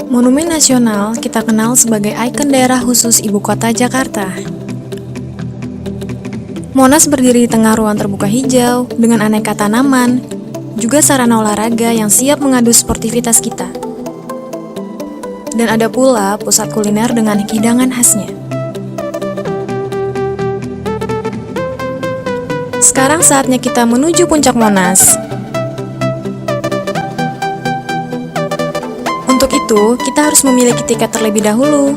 Monumen Nasional kita kenal sebagai ikon daerah khusus ibu kota Jakarta. Monas berdiri di tengah ruang terbuka hijau dengan aneka tanaman, juga sarana olahraga yang siap mengadu sportivitas kita. Dan ada pula pusat kuliner dengan hidangan khasnya. Sekarang saatnya kita menuju puncak Monas. Untuk itu, kita harus memiliki tiket terlebih dahulu.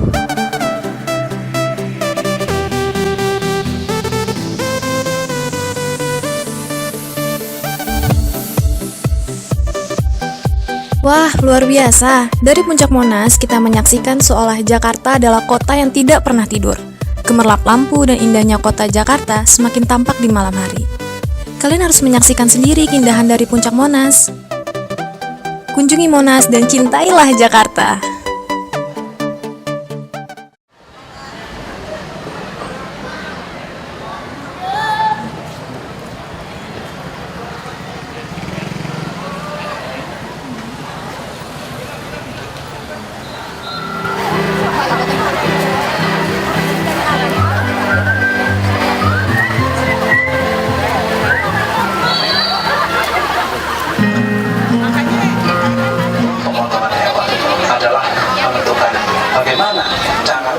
Wah, luar biasa. Dari puncak Monas, kita menyaksikan seolah Jakarta adalah kota yang tidak pernah tidur. Gemerlap lampu dan indahnya kota Jakarta semakin tampak di malam hari. Kalian harus menyaksikan sendiri keindahan dari puncak Monas. Kunjungi Monas dan cintailah Jakarta. Bagaimana cara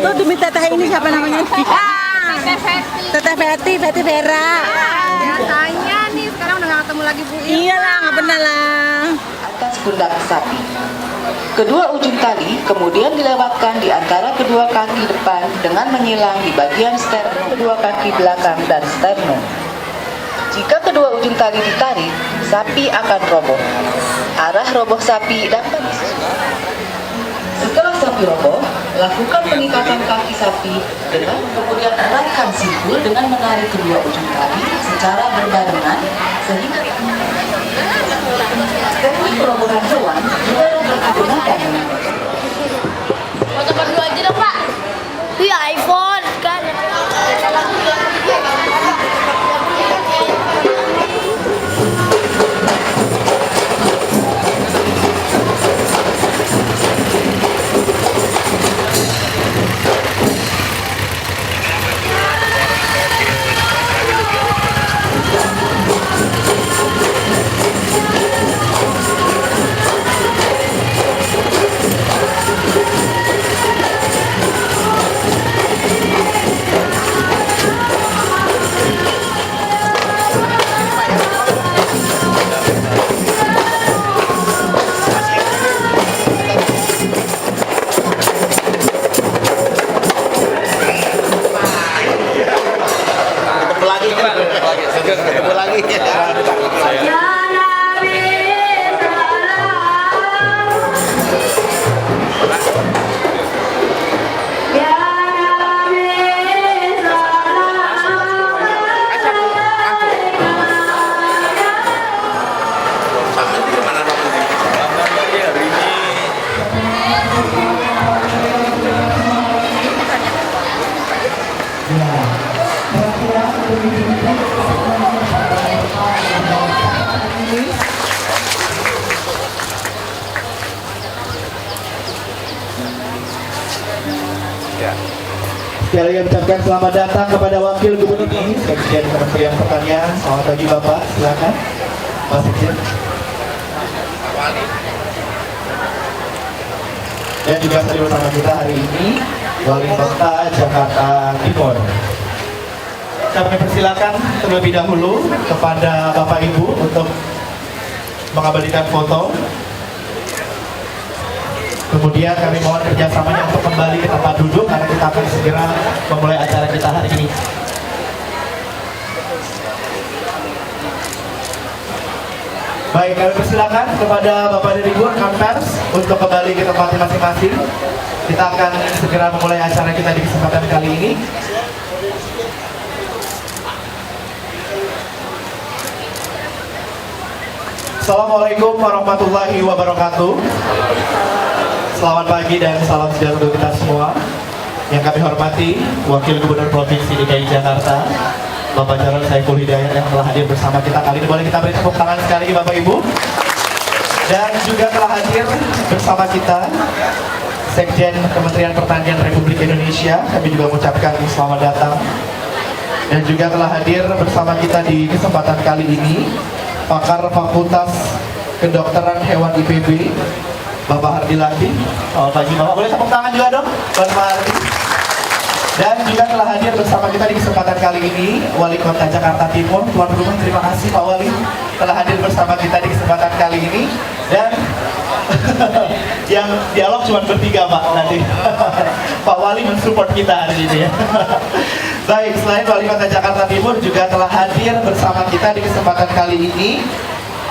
tuh demi teteh ini siapa namanya? Teteh Feti Vera. Biasanya nih sekarang udah gak ketemu lagi Bu. Iyalah, nggak pernah lah. Atas pundak sapi. Kedua ujung tali kemudian dilewatkan di antara kedua kaki depan dengan menyilang di bagian sternum kedua kaki belakang dan sternum. Jika kedua ujung tali ditarik, sapi akan roboh. Arah roboh sapi dapat disesuaikan. Setelah sapi roboh, lakukan pengikatan kaki sapi dengan kemudian eratkan simpul dengan menarik kedua ujung tali secara berbarengan sehingga teknik perobohan hewan juga dapat digunakan. Foto berdua aja dong Pak. Iya iPhone kan. ketemu lagi. Sekali lagi ucapkan selamat datang kepada Wakil Gubernur ini, Sekjen Kementerian Pertanian. Selamat pagi Bapak, silakan Pak Sekjen. Dan juga hadir bersama kita hari ini Wali Kota Jakarta Timur. Kami persilakan terlebih dahulu kepada Bapak Ibu untuk mengabadikan foto. Kemudian kami mohon kerjasamanya untuk kembali ke tempat duduk karena kita akan segera memulai acara kita hari ini. Baik, kami persilakan kepada Bapak dan Ibu rekan pers untuk kembali ke tempatnya masing-masing. Kita akan segera memulai acara kita di kesempatan kali ini. Assalamualaikum warahmatullahi wabarakatuh. Selamat pagi dan salam sejahtera untuk kita semua. Yang kami hormati Wakil Gubernur Provinsi DKI Jakarta, Bapak Jarod Saiful Hidayat yang telah hadir bersama kita kali ini. Boleh kita beri tepuk tangan sekali lagi Bapak Ibu. Dan juga telah hadir bersama kita Sekjen Kementerian Pertanian Republik Indonesia. Kami juga mengucapkan selamat datang. Dan juga telah hadir bersama kita di kesempatan kali ini pakar Fakultas Kedokteran Hewan IPB, Bapak Hardi Laki. Selamat pagi Bapak, boleh tepuk tangan juga dong Bapak Hardi. Dan juga telah hadir bersama kita di kesempatan kali ini Wali Kota Jakarta Timur, tuan rumah. Terima kasih Pak Wali telah hadir bersama kita di kesempatan kali ini. Dan yang dialog cuma bertiga Pak nanti. Pak Wali mensupport kita hari ini ya. Baik, selain Wali Kota Jakarta Timur juga telah hadir bersama kita di kesempatan kali ini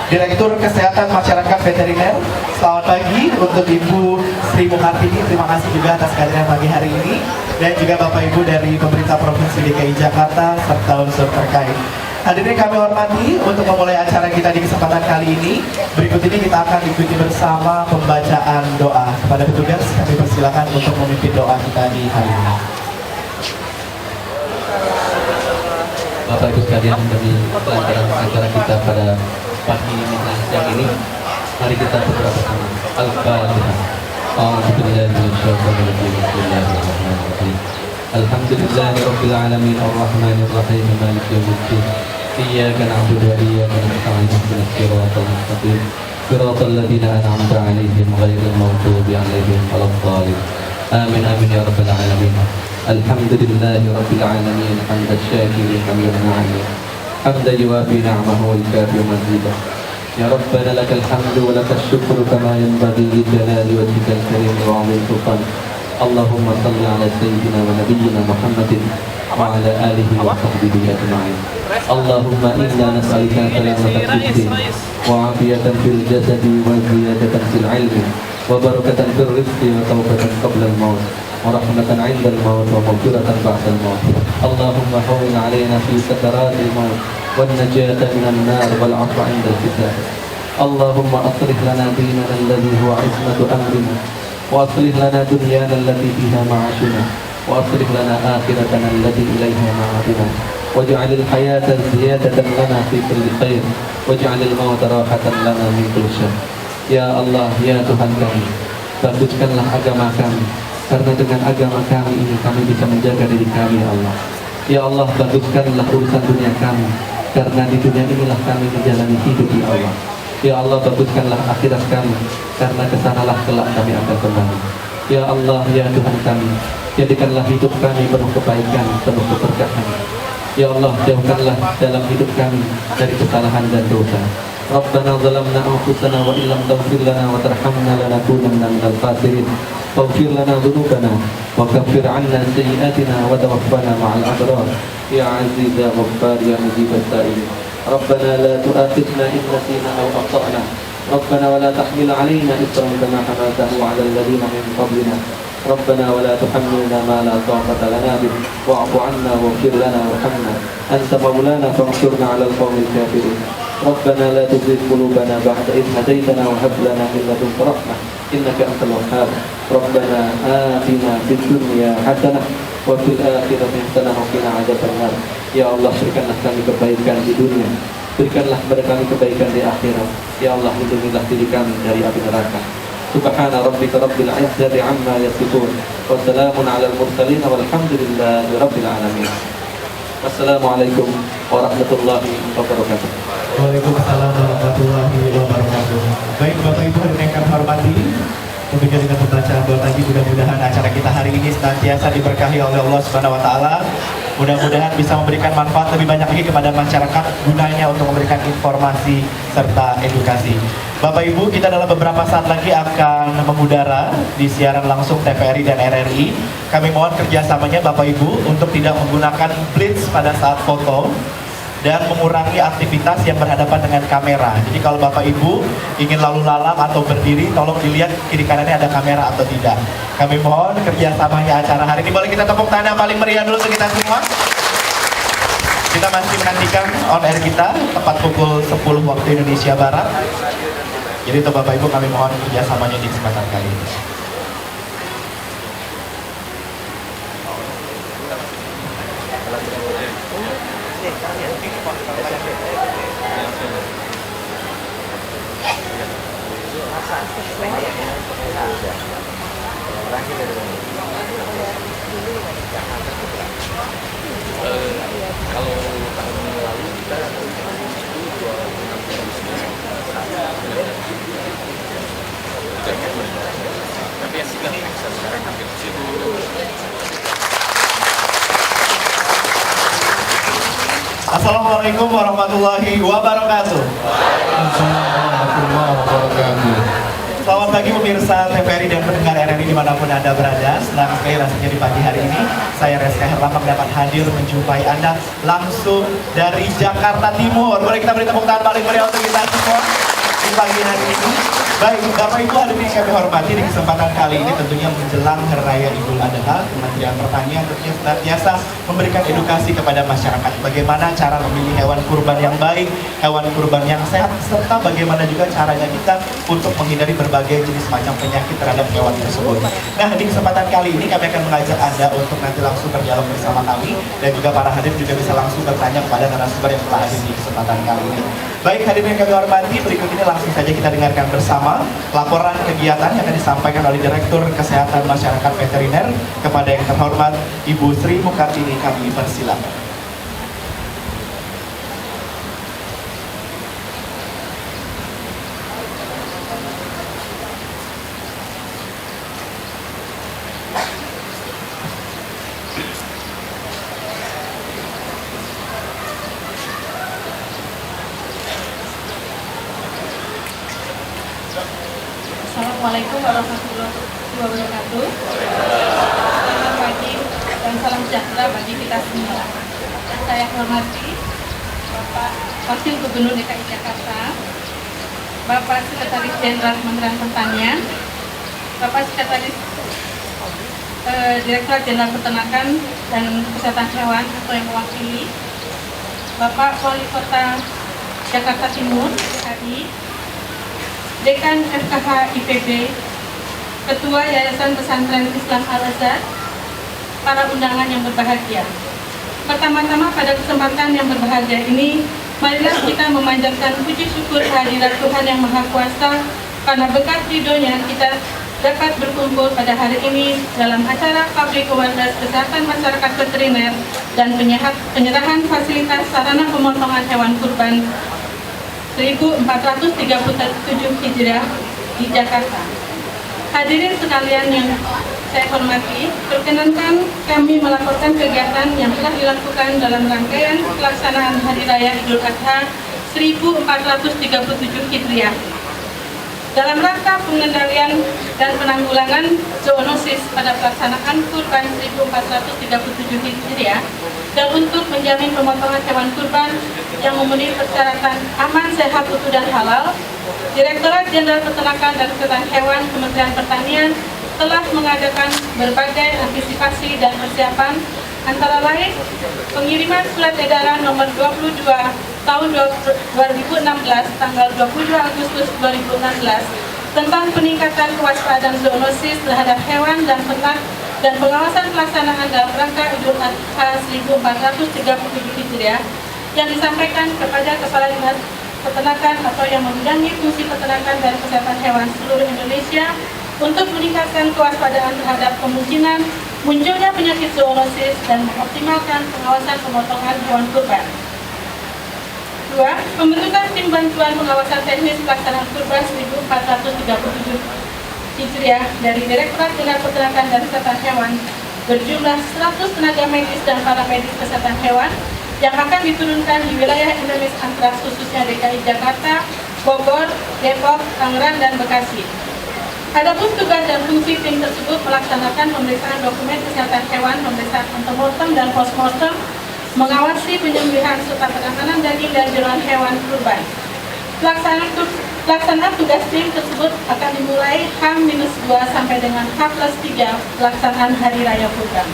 Direktur Kesehatan Masyarakat Veteriner. Selamat pagi untuk Ibu Sri Mukartini. Terima kasih juga atas kehadiran pagi hari ini. Dan juga Bapak Ibu dari Pemerintah Provinsi DKI Jakarta serta unsur terkait. Hadirin kami hormati, untuk memulai acara kita di kesempatan kali ini, berikut ini kita akan ikuti bersama pembacaan doa. Kepada petugas kami persilakan untuk memimpin doa kita di hari ini. Bapak Ibu sekalian, demi kelancaran acara kita pada pagi ini dan siang ini, mari kita berdoa bersama. Al-Fatihah. A'udzubillahi minasyaitonir rajim. Bismillahirrahmanirrahim. Alhamdulillahirabbil alamin arrahmanir rahim maliki yaumiddin. Iyyaka na'budu wa iyyaka nasta'in ihdinas siratal mustaqim. Siratal ladzina an'amta 'alaihim ghairil maghdubi 'alaihim waladdallin. Amin amin ya rabbal alamin. Alhamdulillahi rabbil alamin hamdan syakirin hamdan na'im. حمدا يوافي نعمه ويكافئ مزيدا. يا ربنا لك الحمد ولك الشكر كما ينبغي لجلال وجهك الكريم وعظيم سلطانك. اللهم صل على سيدنا ونبينا محمد وعلى اله وصحبه اجمعين. اللهم انا نسالك سلامة في الدين وعافية في الجسد وزيادة في العلم وبركة في الرزق وتوبة قبل الموت ورحمة عند الموت ومغفرة بعد الموت. اللهم هون علينا في سكرات الموت والنجاة من النار والعفو عند الحساب. اللهم أصلح لنا ديننا الذي هو عصمة أمرنا وأصلح لنا دنيانا التي فيها معاشنا وأصلح لنا آخرتنا التي إليها معادنا واجعل الحياة زيادة لنا في كل خير واجعل الموت راحة لنا من كل شر. Ya Allah, ya Tuhan kami, baguskanlah agama kami, karena dengan agama kami ini kami bisa menjaga diri kami, ya Allah. Ya Allah, baguskanlah urusan dunia kami, karena di dunia inilah kami menjalani hidup, ya Allah. Ya Allah, baguskanlah akhirat kami, karena kesanalah kelak kami akan kembali. Ya Allah, ya Tuhan kami, jadikanlah hidup kami penuh kebaikan, penuh keberkahan. Ya Allah, jauhkanlah dalam hidup kami dari kesalahan dan dosa. Rabbana zalamna anfusana wa illam taghfir lana wa tarhamna lanakunanna minal khasirin. Faghfir lana dhunubana wa kaffir 'anna sayyi'atina wa tawaffana ma'al abrar. Ya Aziz ya Ghaffar ya Mujib as-sa'ilin. Rabbana la tu'akhidhna in nasina aw akhtana. Rabbana wa la tahmil 'alaina isran kama hamaltahu 'ala alladhina min qablina. ربنا ولا تحملنا ما لا طاقة لنا به واعف عنا واغفر لنا وارحمنا أنت مولانا فانصرنا على القوم الكافرين. ربنا لا تزغ قلوبنا بعد إذ هديتنا وهب لنا من لدنك رحمة إنك أنت الوهاب. ربنا آتنا في الدنيا حسنة وفي الآخرة حسنة وقنا عذاب النار. Ya Allah, berikanlah kami kebaikan di dunia, berikanlah kepada kami kebaikan di akhirat. Ya Allah, lindungilah diri kami dari api neraka. Subhana rabbika rabbil izzati amma yasifun wa salamun alal mursalin walhamdulillahi rabbil alamin. Assalamualaikum warahmatullahi wabarakatuh. Waalaikumsalam warahmatullahi wabarakatuh. Baik Bapak Ibu yang kami hormati, tentunya dengan pembacaan doa tadi mudah-mudahan acara kita hari ini senantiasa diberkahi oleh Allah Subhanahu wa taala. Mudah-mudahan bisa memberikan manfaat lebih banyak lagi kepada masyarakat, gunanya untuk memberikan informasi serta edukasi. Bapak Ibu, kita dalam beberapa saat lagi akan mengudara di siaran langsung TVRI dan RRI. Kami mohon kerjasamanya Bapak Ibu untuk tidak menggunakan blitz pada saat foto dan mengurangi aktivitas yang berhadapan dengan kamera. Jadi kalau Bapak Ibu ingin lalu lalang atau berdiri, tolong dilihat kiri kanannya ada kamera atau tidak. Kami mohon kerjasamanya acara hari ini. Boleh kita tepuk tangan yang paling meriah dulu untuk kita semua. Kita masih menantikan on air kita tepat pukul 10 waktu Indonesia Barat. Jadi untuk Bapak Ibu kami mohon kerjasamanya di kesempatan kali ini. Assalamualaikum warahmatullahi wabarakatuh. Selamat pagi pemirsa TVRI dan pendengar RRI dimanapun Anda berada. Senang sekali rasanya di pagi hari ini saya Reska Herlambang dapat hadir menjumpai Anda langsung dari Jakarta Timur. Boleh kita beri tepuk tangan paling meriah untuk kita semua di pagi hari ini. Baik, Bapak Ibu hadirin yang kami hormati, di kesempatan kali ini tentunya menjelang Hari Raya Idul Adha, Kementerian Pertanian tentunya senantiasa memberikan edukasi kepada masyarakat bagaimana cara memilih hewan kurban yang baik, hewan kurban yang sehat, serta bagaimana juga caranya kita untuk menghindari berbagai jenis macam penyakit terhadap hewan tersebut. Nah, di kesempatan kali ini kami akan mengajak Anda untuk nanti langsung berdialog bersama kami, dan juga para hadir juga bisa langsung bertanya kepada narasumber yang telah hadir di kesempatan kali ini. Baik, hadirin yang kami hormati, berikut ini langsung saja kita dengarkan bersama laporan kegiatan yang akan disampaikan oleh Direktur Kesehatan Masyarakat Veteriner kepada yang terhormat Ibu Sri Mukartini. Kami persilakan. Assalamualaikum warahmatullahi wabarakatuh. Selamat pagi dan salam sejahtera bagi kita semua. Yang saya hormati Bapak Wakil Gubernur DKI Jakarta, Bapak Sekretaris Jenderal Kementerian Pertanian, Bapak Sekretaris Direktorat Jenderal Peternakan dan Kesehatan Hewan atau yang mewakili, Bapak Wali Kota Jakarta Timur DKI, Dekan FKH IPB, Ketua Yayasan Pesantren Islam Al-Azhar, para undangan yang berbahagia. Pertama-tama pada kesempatan yang berbahagia ini, marilah kita memanjatkan puji syukur kehadirat Tuhan Yang Maha Kuasa, karena berkat ridho-Nya kita dapat berkumpul pada hari ini dalam acara Public Awareness Kesehatan Masyarakat Veteriner dan penyerahan fasilitas sarana pemotongan hewan kurban 1437 Hijriah di Jakarta. Hadirin sekalian yang saya hormati, perkenankan kami melaporkan kegiatan yang telah dilakukan dalam rangkaian pelaksanaan Hari Raya Idul Adha 1437 Hijriah. Dalam rangka pengendalian dan penanggulangan zoonosis pada pelaksanaan kurban 1437 Hijriah dan untuk menjamin pemotongan hewan kurban yang memenuhi persyaratan aman, sehat, utuh, dan halal, Direktorat Jenderal Peternakan dan Kesehatan Hewan Kementerian Pertanian telah mengadakan berbagai antisipasi dan persiapan, antara lain pengiriman surat edaran nomor 22 tahun 2016 tanggal 22 Agustus 2016 tentang peningkatan kewaspadaan zoonosis terhadap hewan dan ternak dan pengawasan pelaksanaan dalam rangka Idul Adha 1437 Hijriah yang disampaikan kepada Kepala Dinas Peternakan atau yang membidangi fungsi peternakan dan kesehatan hewan seluruh Indonesia untuk meningkatkan kewaspadaan terhadap kemungkinan munculnya penyakit zoonosis dan mengoptimalkan pengawasan pemotongan hewan kurban. 2. Pembentukan tim bantuan pengawasan teknis pelaksanaan kurban 1437 Hijriah dari Direktorat Jenderal Peternakan dan Kesehatan Hewan berjumlah 100 tenaga medis dan paramedis kesehatan hewan yang akan diturunkan di wilayah endemis antraks khususnya DKI Jakarta, Bogor, Depok, Tangerang, dan Bekasi. Adapun tugas dan fungsi tim tersebut melaksanakan pemeriksaan dokumen kesehatan hewan, pemeriksaan antemortem dan postmortem, mengawasi penyembelihan serta penanganan daging dan jeroan hewan kurban. Pelaksanaan tugas tim tersebut akan dimulai H-2 sampai dengan H+3 pelaksanaan Hari Raya Kurban.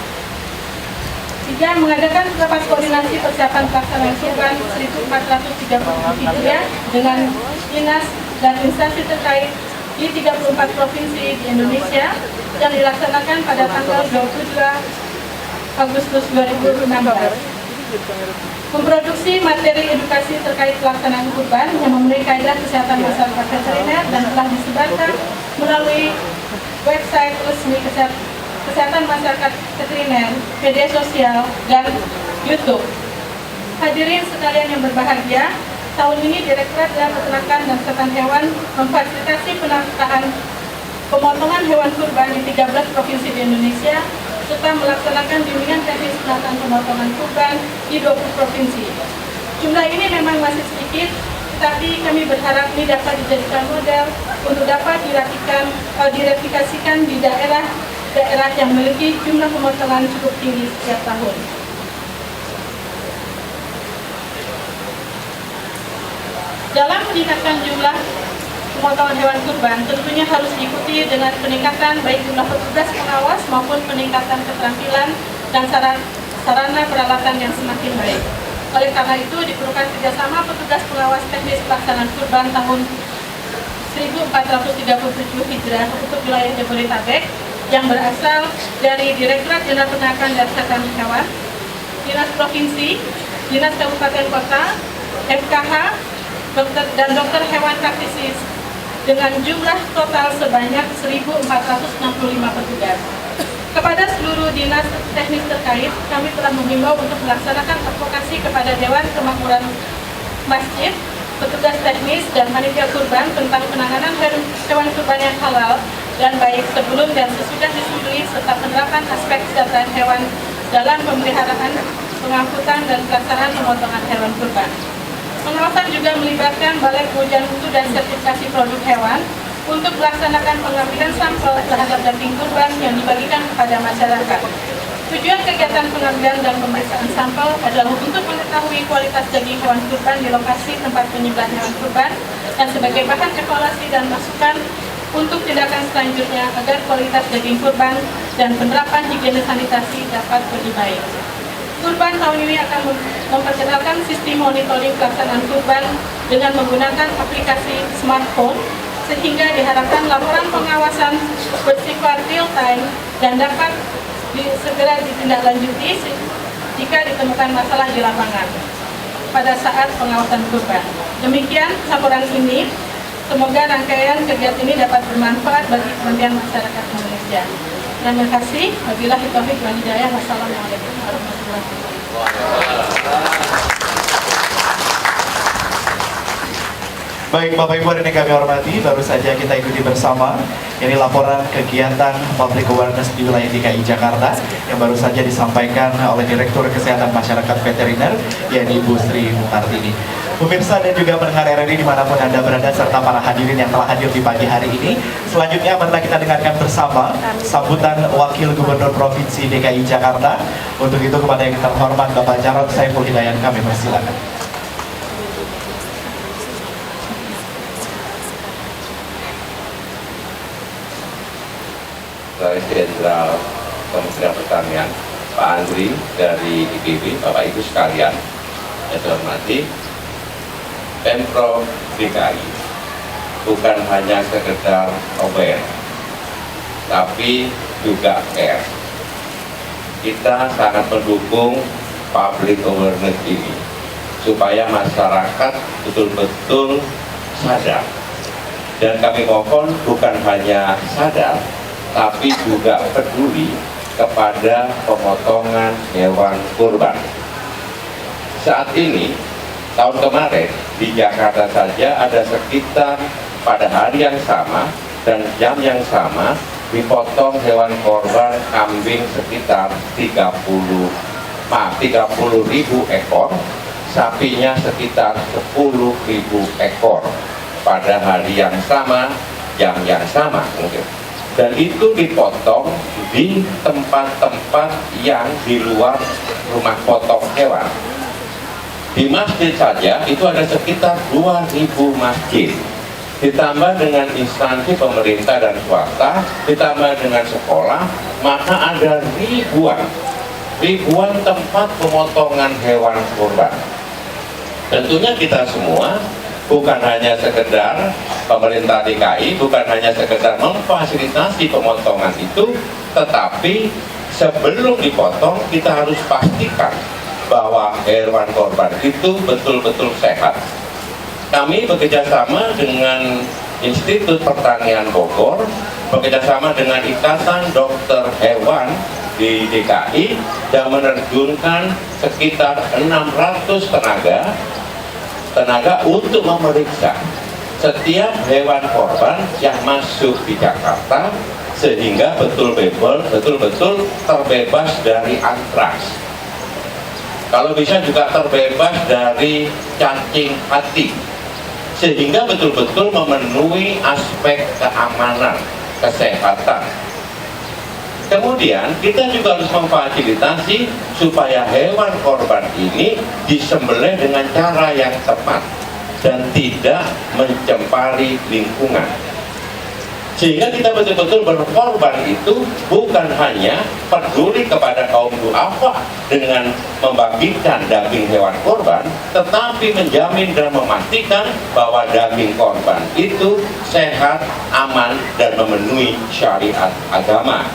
3. Mengadakan rapat koordinasi persiapan pelaksanaan kurban 1437 Hijriah dengan dinas dan instansi terkait di 34 provinsi di Indonesia yang dilaksanakan pada tanggal 22 Agustus 2016. memproduksi materi edukasi terkait pelaksanaan kurban yang memenuhi kaedah kesehatan masyarakat veteriner dan telah disebarkan melalui website resmi kesehatan masyarakat veteriner, media sosial, dan YouTube. Hadirin sekalian yang berbahagia, tahun ini Direktorat Jenderal Peternakan dan Kesehatan Hewan memfasilitasi penataan pemotongan hewan kurban di 13 provinsi di Indonesia serta melaksanakan bimbingan teknis penataan pemotongan kurban di 20 provinsi. Jumlah ini memang masih sedikit, tetapi kami berharap ini dapat dijadikan model untuk dapat direplikasikan di daerah yang memiliki jumlah pemotongan cukup tinggi setiap tahun. Dalam meningkatkan jumlah pemotongan hewan kurban tentunya harus diikuti dengan peningkatan baik jumlah petugas pengawas maupun peningkatan keterampilan dan sarana peralatan yang semakin baik. Oleh karena itu diperlukan kerjasama petugas pengawas teknis pelaksanaan kurban tahun 1437 Hijrah untuk wilayah Jabodetabek yang berasal dari Direktorat Jenderal Peternakan dan Kesehatan Hewan, Dinas Provinsi, Dinas Kabupaten Kota, FKH, dan dokter hewan praktisi dengan jumlah total sebanyak 1.465 petugas. Kepada seluruh dinas teknis terkait, kami telah menghimbau untuk melaksanakan advokasi kepada Dewan Kemakmuran Masjid, petugas teknis, dan panitia kurban tentang penanganan hewan kurban yang halal dan baik sebelum dan sesudah disembelih serta penerapan aspek kesehatan hewan dalam pemeliharaan, pengangkutan, dan pelaksanaan pemotongan hewan kurban. Pengawasan juga melibatkan Balai Pengujian Mutu dan Sertifikasi Produk Hewan untuk melaksanakan pengambilan sampel terhadap daging kurban yang dibagikan kepada masyarakat. Tujuan kegiatan pengambilan dan pemeriksaan sampel adalah untuk mengetahui kualitas daging hewan kurban di lokasi tempat penyembelihan hewan kurban dan sebagai bahan evaluasi dan masukan untuk tindakan selanjutnya agar kualitas daging kurban dan penerapan higiene sanitasi dapat lebih baik. Kurban tahun ini akan memperkenalkan sistem monitoring pelaksanaan kurban dengan menggunakan aplikasi smartphone sehingga diharapkan laporan pengawasan bersifat real time dan dapat segera ditindaklanjuti jika ditemukan masalah di lapangan pada saat pengawasan kurban. Demikian laporan ini. Semoga rangkaian kegiatan ini dapat bermanfaat bagi kepentingan masyarakat Indonesia. Terima kasih. Wabillahi taufiq wal hidayah. Wassalamualaikum warahmatullahi wabarakatuh. Baik Bapak Ibu yang kami hormati, baru saja kita ikuti bersama ini laporan kegiatan public awareness di wilayah DKI Jakarta yang baru saja disampaikan oleh Direktur Kesehatan Masyarakat Veteriner, yakni Ibu Sri Mukartini. Pemirsa dan juga pendengar RRI dimanapun Anda berada serta para hadirin yang telah hadir di pagi hari ini. Selanjutnya marilah kita dengarkan bersama sambutan Wakil Gubernur Provinsi DKI Jakarta. Untuk itu kepada yang terhormat Bapak Jarod Saiful Hidayat kami persilakan. Jenderal Kementerian Pertanian, Pak Andri dari IPB, Bapak Ibu sekalian, yang saya hormati, Pemprov DKI bukan hanya sekedar aware, tapi juga care. Kita sangat mendukung public awareness ini supaya masyarakat betul-betul sadar. Dan kami mohon bukan hanya sadar, tapi juga peduli kepada pemotongan hewan kurban. Saat ini, tahun kemarin di Jakarta saja ada sekitar pada hari yang sama dan jam yang sama dipotong hewan korban kambing sekitar 30.000 ekor, sapinya sekitar 10.000 ekor pada hari yang sama, jam yang sama mungkin. Dan itu dipotong di tempat-tempat yang di luar rumah potong hewan. Di masjid saja itu ada sekitar 2.000 masjid. Ditambah dengan instansi pemerintah dan swasta, ditambah dengan sekolah, maka ada ribuan tempat pemotongan hewan kurban. Tentunya kita semua bukan hanya sekedar pemerintah DKI, bukan hanya sekedar memfasilitasi pemotongan itu, tetapi sebelum dipotong kita harus pastikan bahwa hewan korban itu betul-betul sehat. Kami bekerjasama dengan Institut Pertanian Bogor, bekerjasama dengan Ikatan Dokter Hewan di DKI, dan menerjunkan sekitar 600 tenaga untuk memeriksa setiap hewan korban yang masuk di Jakarta, sehingga betul-betul terbebas dari antraks. Kalau bisa juga terbebas dari cacing hati, sehingga betul-betul memenuhi aspek keamanan, kesehatan. Kemudian kita juga harus memfasilitasi supaya hewan korban ini disembelih dengan cara yang tepat dan tidak mencemari lingkungan. Sehingga kita betul-betul berkorban itu bukan hanya peduli kepada kaum duafa dengan membagikan daging hewan korban, tetapi menjamin dan memastikan bahwa daging korban itu sehat, aman, dan memenuhi syariat agama.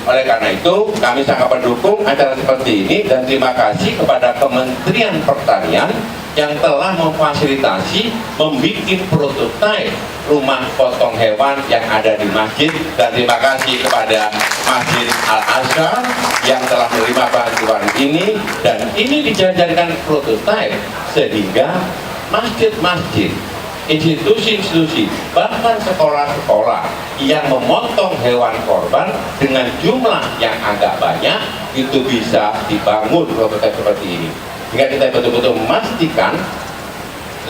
Oleh karena itu, kami sangat mendukung acara seperti ini dan terima kasih kepada Kementerian Pertanian yang telah memfasilitasi membuat prototipe rumah potong hewan yang ada di masjid, dan terima kasih kepada Masjid Al-Azhar yang telah menerima bantuan ini, dan ini dijadikan prototipe sehingga masjid-masjid, institusi-institusi, bahkan sekolah-sekolah yang memotong hewan korban dengan jumlah yang agak banyak itu bisa dibangun prototipe seperti ini. Sehingga kita betul-betul memastikan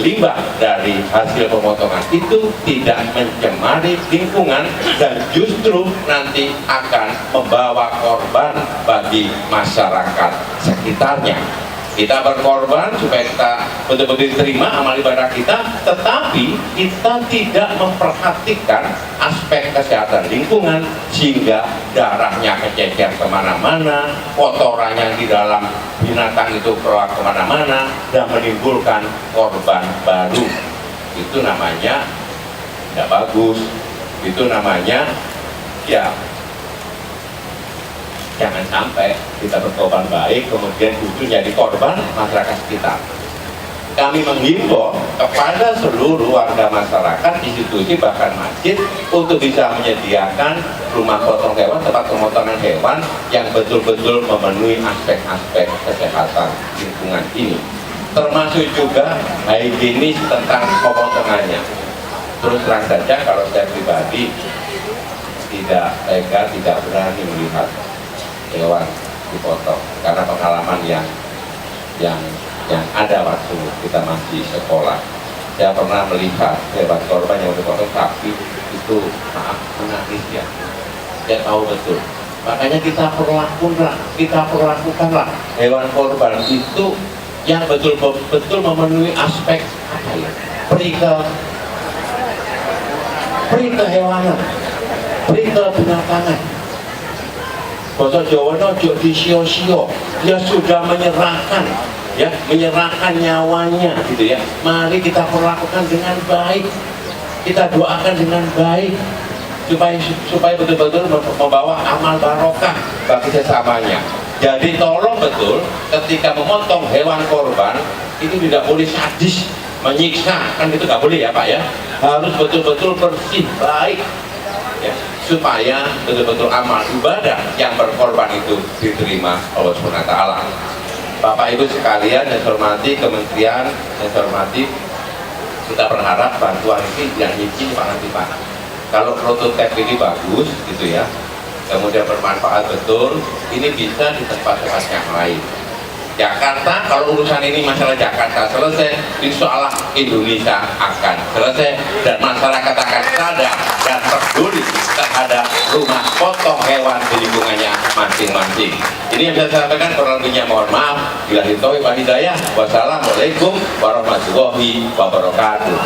limbah dari hasil pemotongan itu tidak mencemari lingkungan dan justru nanti akan membawa korban bagi masyarakat sekitarnya. Kita berkorban supaya kita betul-betul terima amal ibadah kita, tetapi kita tidak memperhatikan aspek kesehatan lingkungan sehingga darahnya kececer kemana-mana, kotorannya di dalam binatang itu keluar kemana-mana dan menimbulkan korban baru. Itu namanya tidak bagus. Itu namanya ya, jangan sampai kita berkorban baik kemudian justru jadi korban masyarakat sekitar. Kami menghimbau kepada seluruh warga masyarakat, institusi, bahkan masjid untuk bisa menyediakan rumah potong hewan, tempat pemotongan hewan yang betul-betul memenuhi aspek-aspek kesehatan lingkungan ini, termasuk juga higienis tentang pemotongannya. Terus terang saja, kalau saya pribadi tidak tega, tidak berani melihat hewan dipotong karena pengalaman yang ada waktu kita masih sekolah. Saya pernah melihat hewan korban yang dipotong sapi itu, maaf, menangis ya. Saya tahu betul. Makanya kita perlakukanlah hewan korban itu yang betul-betul memenuhi aspek apa ya? Perikehewanan, perikebinatangan. Bahasa Jawa itu disio-sio, dia sudah menyerahkan nyawanya gitu ya. Mari kita perlakukan dengan baik, kita doakan dengan baik supaya betul-betul membawa amal barokah bagi sesamanya. Jadi tolong betul ketika memotong hewan korban itu tidak boleh sadis, menyiksa, kan itu nggak boleh ya Pak ya. Harus betul-betul bersih, baik ya, supaya betul-betul amal ibadah yang berkorban itu diterima Allah SWT. Bapak Ibu sekalian yang saya hormati, kementerian yang saya hormati, kita berharap bantuan ini tidak nyicil Pak. Kalau prototipe ini bagus gitu ya, kemudian bermanfaat betul, ini bisa di tempat-tempat yang lain. Jakarta, kalau urusan ini masalah Jakarta selesai, insya Allah Indonesia akan selesai dan masyarakat akan sadar dan peduli terhadap rumah potong hewan di lingkungannya masing-masing. Ini yang bisa saya sampaikan, kurang lebihnya mohon maaf. Billahi taufiq wal hidayah. Wassalamualaikum warahmatullahi wabarakatuh.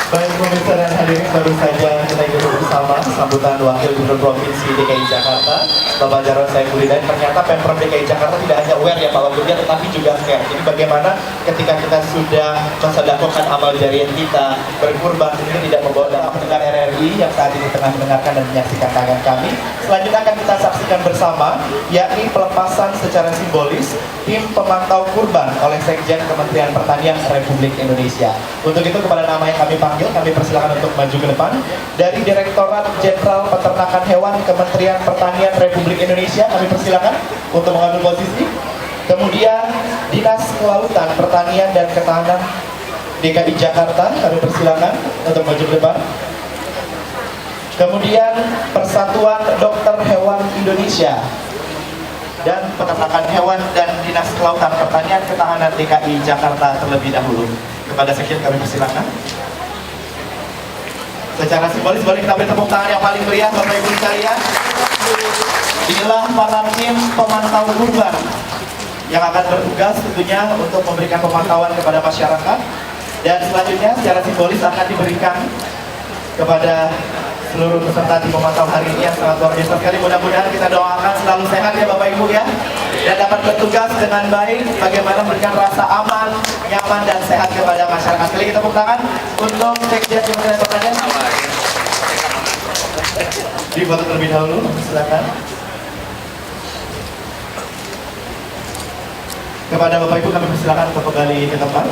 Baik pemirsa dan hadirin, baru saja kita ikut bersama bersama sambutan Wakil Gubernur Provinsi DKI Jakarta, Bapak Jarod Saiful Hidayat. Ternyata Pemprov DKI Jakarta tidak hanya aware ya Pak Wagub, tetapi juga care. Jadi bagaimana ketika kita sudah mensedekahkan amal jariah kita berkurban ini tidak membawa dampak. Pendengar RRI yang saat ini tengah mendengarkan dan menyaksikan tayangan kami, selanjutnya akan kita saksikan bersama yakni pelepasan secara simbolis tim pemantau kurban oleh Sekjen Kementerian Pertanian Republik Indonesia. Untuk itu kepada nama yang kami panggil, kami persilakan untuk maju ke depan. Dari Direktorat Jenderal Peternakan Hewan Kementerian Pertanian Republik Indonesia, kami persilakan untuk mengambil posisi. Kemudian Dinas Kelautan, Pertanian dan Ketahanan DKI Jakarta, kami persilakan untuk maju ke depan. Kemudian Persatuan Dokter Hewan Indonesia dan Peternakan Hewan dan Dinas Kelautan, Pertanian, Ketahanan DKI Jakarta terlebih dahulu. Kepada Sekjen kami persilakan. Secara simbolis boleh kita beri tepuk tangan yang paling meriah Bapak Ibu sekalian. Inilah para tim pemantau kurban yang akan bertugas tentunya untuk memberikan pemantauan kepada masyarakat. Dan selanjutnya secara simbolis akan diberikan kepada seluruh peserta tim pemantau hari ini yang sangat luar biasa sekali. Mudah-mudahan kita doakan selalu sehat ya Bapak Ibu ya, dan dapat bertugas dengan baik bagaimana memberikan rasa aman, nyaman dan sehat kepada masyarakat. Sekali kita tepuk tangan untuk Sekjen Kementerian Pertanian. Difoto terlebih dahulu, silakan. Kepada Bapak Ibu kami persilakan untuk kembali ke tempat.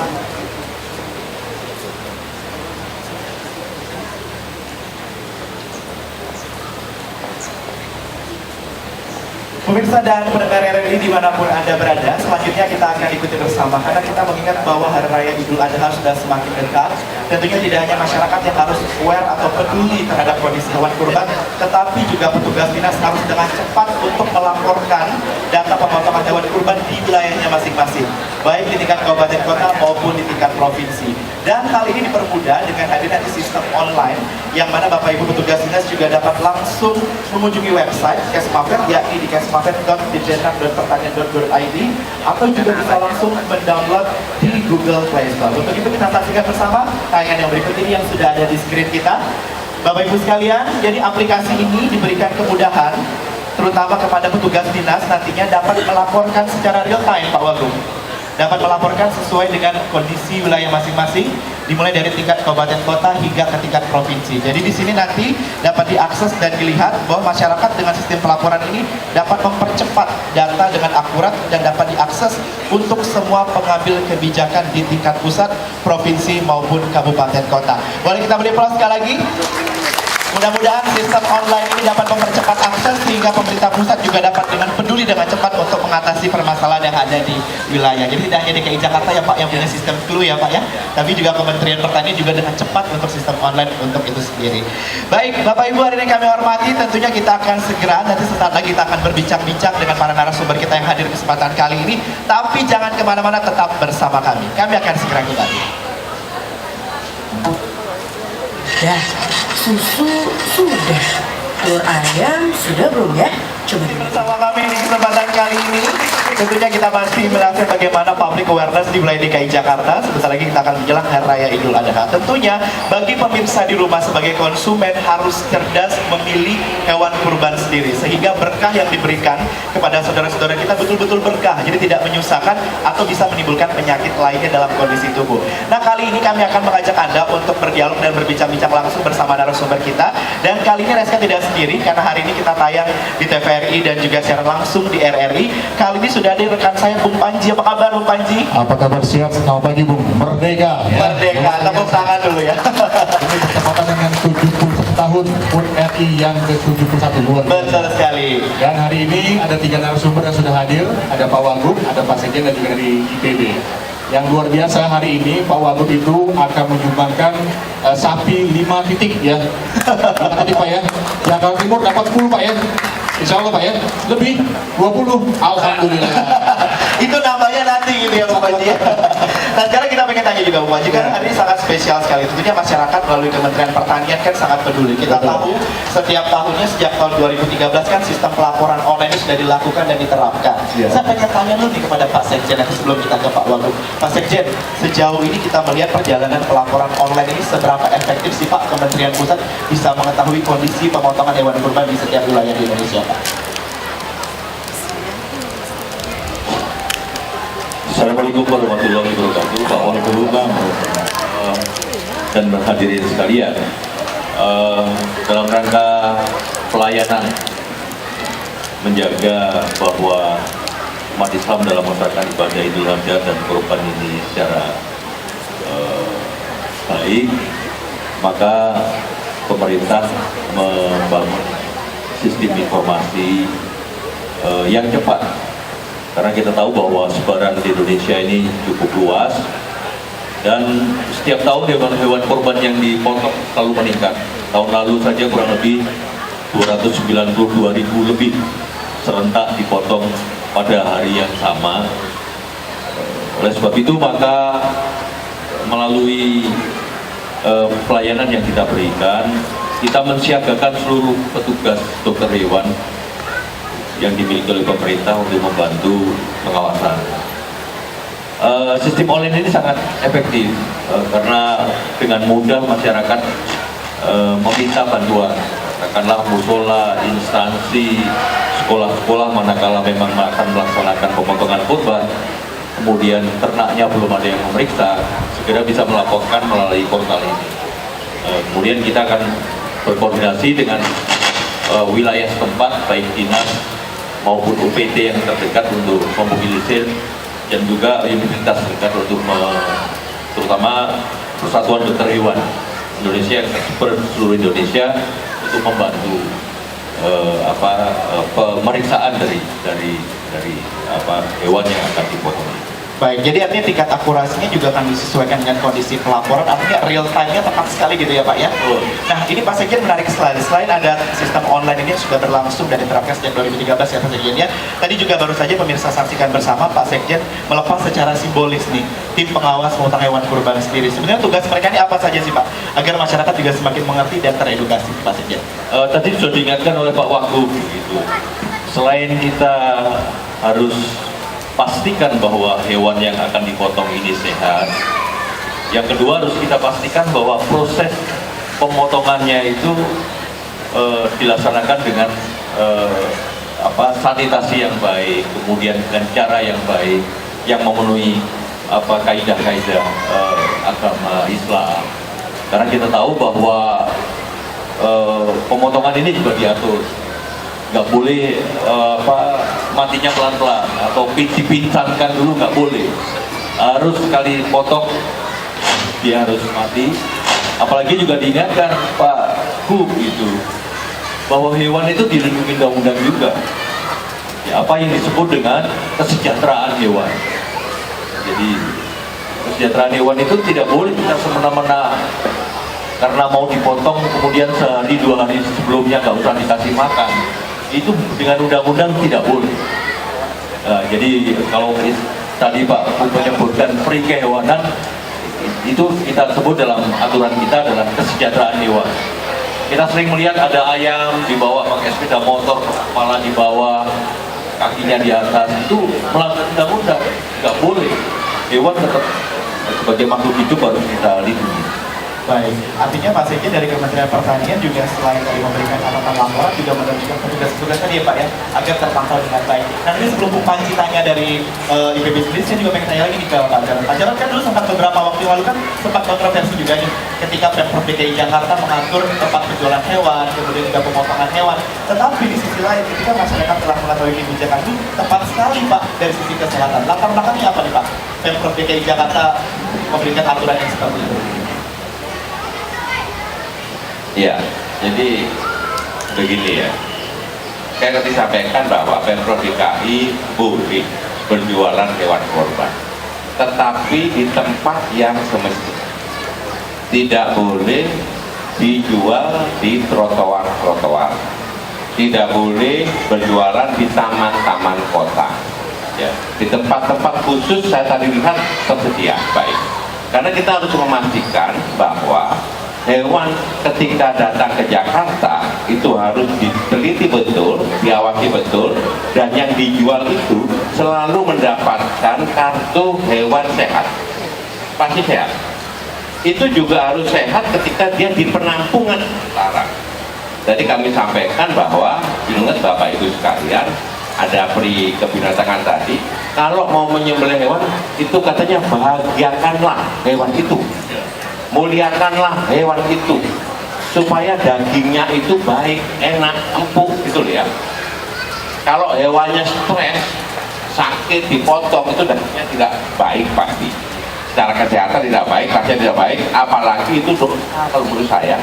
Pemirsa dan pendengar RRI dimanapun Anda berada, selanjutnya kita akan ikuti bersama karena kita mengingat bahwa Hari Raya Idul Adha sudah semakin dekat. Tentunya tidak hanya masyarakat yang harus aware atau peduli terhadap kondisi hewan kurban, tetapi juga petugas dinas harus dengan cepat untuk melaporkan data pemotongan hewan kurban di wilayahnya masing-masing, baik di tingkat kabupaten kota maupun di tingkat provinsi. Dan hal ini dipermudah dengan hadirnya sistem online, yang mana Bapak Ibu petugas dinas juga dapat langsung mengunjungi website Kesmaper, yakni di kesmaper.dirjen.pertanian.go.id, atau juga bisa langsung mendownload di Google Play Store. Untuk itu kita saksikan bersama tayangan yang berikut ini yang sudah ada di screen kita. Bapak Ibu sekalian, jadi aplikasi ini diberikan kemudahan terutama kepada petugas dinas nantinya dapat melaporkan secara real time Pak Wagub. Dapat melaporkan sesuai dengan kondisi wilayah masing-masing, dimulai dari tingkat kabupaten kota hingga ke tingkat provinsi. Jadi di sini nanti dapat diakses dan dilihat bahwa masyarakat dengan sistem pelaporan ini dapat mempercepat data dengan akurat dan dapat diakses untuk semua pengambil kebijakan di tingkat pusat, provinsi maupun kabupaten kota. Boleh kita beri aplaus sekali lagi? Mudah-mudahan sistem online ini dapat mempercepat akses sehingga pemerintah pusat juga dapat dengan peduli dengan cepat untuk mengatasi permasalahan yang ada di wilayah. Jadi tidak hanya DKI Jakarta ya Pak yang punya sistem clue ya Pak ya, tapi juga Kementerian Pertanian juga dengan cepat untuk sistem online untuk itu sendiri. Baik Bapak Ibu, hari ini kami hormati, tentunya kita akan segera nanti sesaat lagi kita akan berbincang-bincang dengan para narasumber kita yang hadir kesempatan kali ini. Tapi jangan kemana-mana, tetap bersama kami. Kami akan segera kembali. Ya, susu sudah, telur ayam sudah belum ya? Coba dulu. Bersama kami di kesempatan kali ini, tentunya kita masih melihat bagaimana public awareness di wilayah DKI Jakarta. Sebentar lagi kita akan menjelang Hari Raya Idul Adha. Tentunya bagi pemirsa di rumah sebagai konsumen harus cerdas memilih hewan kurban sendiri, sehingga berkah yang diberikan kepada saudara-saudara kita betul-betul berkah, jadi tidak menyusahkan atau bisa menimbulkan penyakit lainnya dalam kondisi tubuh. Nah, kali ini kami akan mengajak Anda untuk berdialog dan berbincang-bincang langsung bersama narasumber kita. Dan kali ini Reska tidak sendiri, karena hari ini kita tayang di TVRI dan juga secara langsung di RRI. Kali ini sudah ada rekan saya Bung Panji. Apa kabar Bung Panji? Apa kabar, sihat? Selamat pagi Bung. Merdeka. Merdeka. Tepuk tangan dulu ya. Ini bertepatan dengan 70 tahun HUT RI yang ke-71. Betul sekali. Dan hari ini ada 3 narasumber yang sudah hadir. Ada Pak Wagub, ada Pak Sekjen dan juga dari IPB. Yang luar biasa hari ini Pak Wagub itu akan menyumbangkan sapi 5 titik ya. 5 titik Pak ya. Jakarta Timur dapat 10 Pak ya. Insya Allah Pak ya, lebih 20, alhamdulillah. Itu nambahnya nanti gitu ya Bu Panji. Nah sekarang kita pengen tanya juga Bu Panji, kan hari ini sangat spesial sekali. Tentunya masyarakat melalui Kementerian Pertanian kan sangat peduli. Kita tahu setiap tahunnya sejak tahun 2013 kan sistem pelaporan online ini sudah dilakukan dan diterapkan. Saya pengen tanya dulu nih kepada Pak Sekjen nanti sebelum kita ke Pak Wagub. Pak Sekjen, sejauh ini kita melihat perjalanan pelaporan online ini seberapa efektif sih Pak Kementerian Pusat bisa mengetahui kondisi pemotongan hewan kurban di setiap wilayah di Indonesia Pak? Assalamualaikum warahmatullahi wabarakatuh, Pak Wagub dan hadirin sekalian. Dalam rangka pelayanan menjaga bahwa umat Islam dalam masyarakat ibadah Idul Adha dan kurban ini secara baik, maka pemerintah membangun sistem informasi yang cepat. Karena kita tahu bahwa sebaran di Indonesia ini cukup luas dan setiap tahun hewan-hewan korban yang dipotong selalu meningkat. Tahun lalu saja kurang lebih 292.000 lebih serentak dipotong pada hari yang sama. Oleh sebab itu maka melalui pelayanan yang kita berikan, kita mensiagakan seluruh petugas dokter hewan yang dimiliki oleh pemerintah untuk membantu pengawasan. Sistem online ini sangat efektif karena dengan mudah masyarakat meminta bantuan, katakanlah musola, instansi, sekolah-sekolah manakala memang akan melaksanakan pemotongan kurban, kemudian ternaknya belum ada yang memeriksa, segera bisa melaporkan melalui portal ini. Kemudian kita akan berkoordinasi dengan wilayah setempat, baik dinas maupun UPT yang terdekat untuk memobilisir dan juga universitas terdekat untuk terutama Persatuan Dokter Hewan Indonesia yang tersebar seluruh Indonesia untuk membantu pemeriksaan dari hewan yang akan dipotong. Baik, jadi artinya tingkat akurasinya juga akan disesuaikan dengan kondisi pelaporan, artinya real time-nya tepat sekali gitu ya Pak ya. Nah ini Pak Sekjen menarik sekali, selain ada sistem online ini yang sudah berlangsung dan diterapkan sejak 2013 ya Pak Sekjen ya. Tadi juga baru saja pemirsa saksikan bersama Pak Sekjen melepas secara simbolis nih tim pengawas pemotongan hewan kurban sendiri. Sebenarnya tugas mereka ini apa saja sih Pak? Agar masyarakat juga semakin mengerti dan teredukasi Pak Sekjen. Tadi sudah diingatkan oleh Pak Wagub gitu. Selain kita harus pastikan bahwa hewan yang akan dipotong ini sehat, yang kedua harus kita pastikan bahwa proses pemotongannya itu dilaksanakan dengan sanitasi yang baik, kemudian dengan cara yang baik, yang memenuhi kaidah-kaidah agama Islam. Karena kita tahu bahwa pemotongan ini juga diatur, nggak boleh matinya pelan-pelan atau dipincangkan dulu, nggak boleh, harus sekali potong dia harus mati. Apalagi juga diingatkan Pak Gub itu bahwa hewan itu dilindungi undang-undang juga ya, apa yang disebut dengan kesejahteraan hewan. Jadi kesejahteraan hewan itu tidak boleh kita semena-mena karena mau dipotong kemudian sehari dua hari sebelumnya nggak usah dikasih makan. Itu dengan undang-undang tidak boleh. Jadi kalau tadi Pak menyebutkan free kehewanan, itu kita sebut dalam aturan kita adalah kesejahteraan hewan. Kita sering melihat ada ayam dibawa pakai sepeda motor, malah dibawa kakinya di atas, itu melanggar undang-undang, nggak boleh. Hewan tetap sebagai makhluk hidup harus kita lindungi. Baik, artinya Pak Sekjen dari Kementerian Pertanian juga selain dari memberikan catatan laporan juga menerjunkan petugas-petugas tadi ya Pak ya, agar terpantau dengan baik. Nah ini sebelum Bu Panji tanya dari IPB sendiri, saya juga pengen tanya lagi nih ke Pak Jarod. Pak Jarod kan dulu sempat beberapa waktu lalu kan sempat kontroversi juga nih ketika Pemprov DKI Jakarta mengatur tempat penjualan hewan, kemudian juga pemotongan hewan. Tetapi di sisi lain ketika masyarakat telah mengetahui kebijakan ini tepat sekali Pak dari sisi kesehatan. Latar belakangnya apa nih Pak? Pemprov DKI Jakarta memberikan aturan yang seperti itu. Ya, jadi begini ya. Saya tadi sampaikan bahwa Pemprov DKI boleh berjualan hewan korban, tetapi di tempat yang semestinya. Tidak boleh dijual di trotoar-trotoar. Tidak boleh berjualan di taman-taman kota. Ya, di tempat-tempat khusus saya tadi lihat tersedia baik. Karena kita harus memastikan bahwa hewan ketika datang ke Jakarta itu harus diteliti betul, diawasi betul, dan yang dijual itu selalu mendapatkan kartu hewan sehat. Pasti sehat. Itu juga harus sehat ketika dia di penampungan larang. Jadi kami sampaikan bahwa, ingat Bapak Ibu sekalian, ada peri kebinatangan tadi, kalau mau menyembelih hewan itu katanya bahagiakanlah hewan itu, muliakanlah hewan itu, supaya dagingnya itu baik, enak, empuk gitu ya. Kalau hewannya stres, sakit, dipotong, itu dagingnya tidak baik pasti. Secara kesehatan tidak baik, rasanya tidak baik, apalagi itu dosa kalau menurut saya.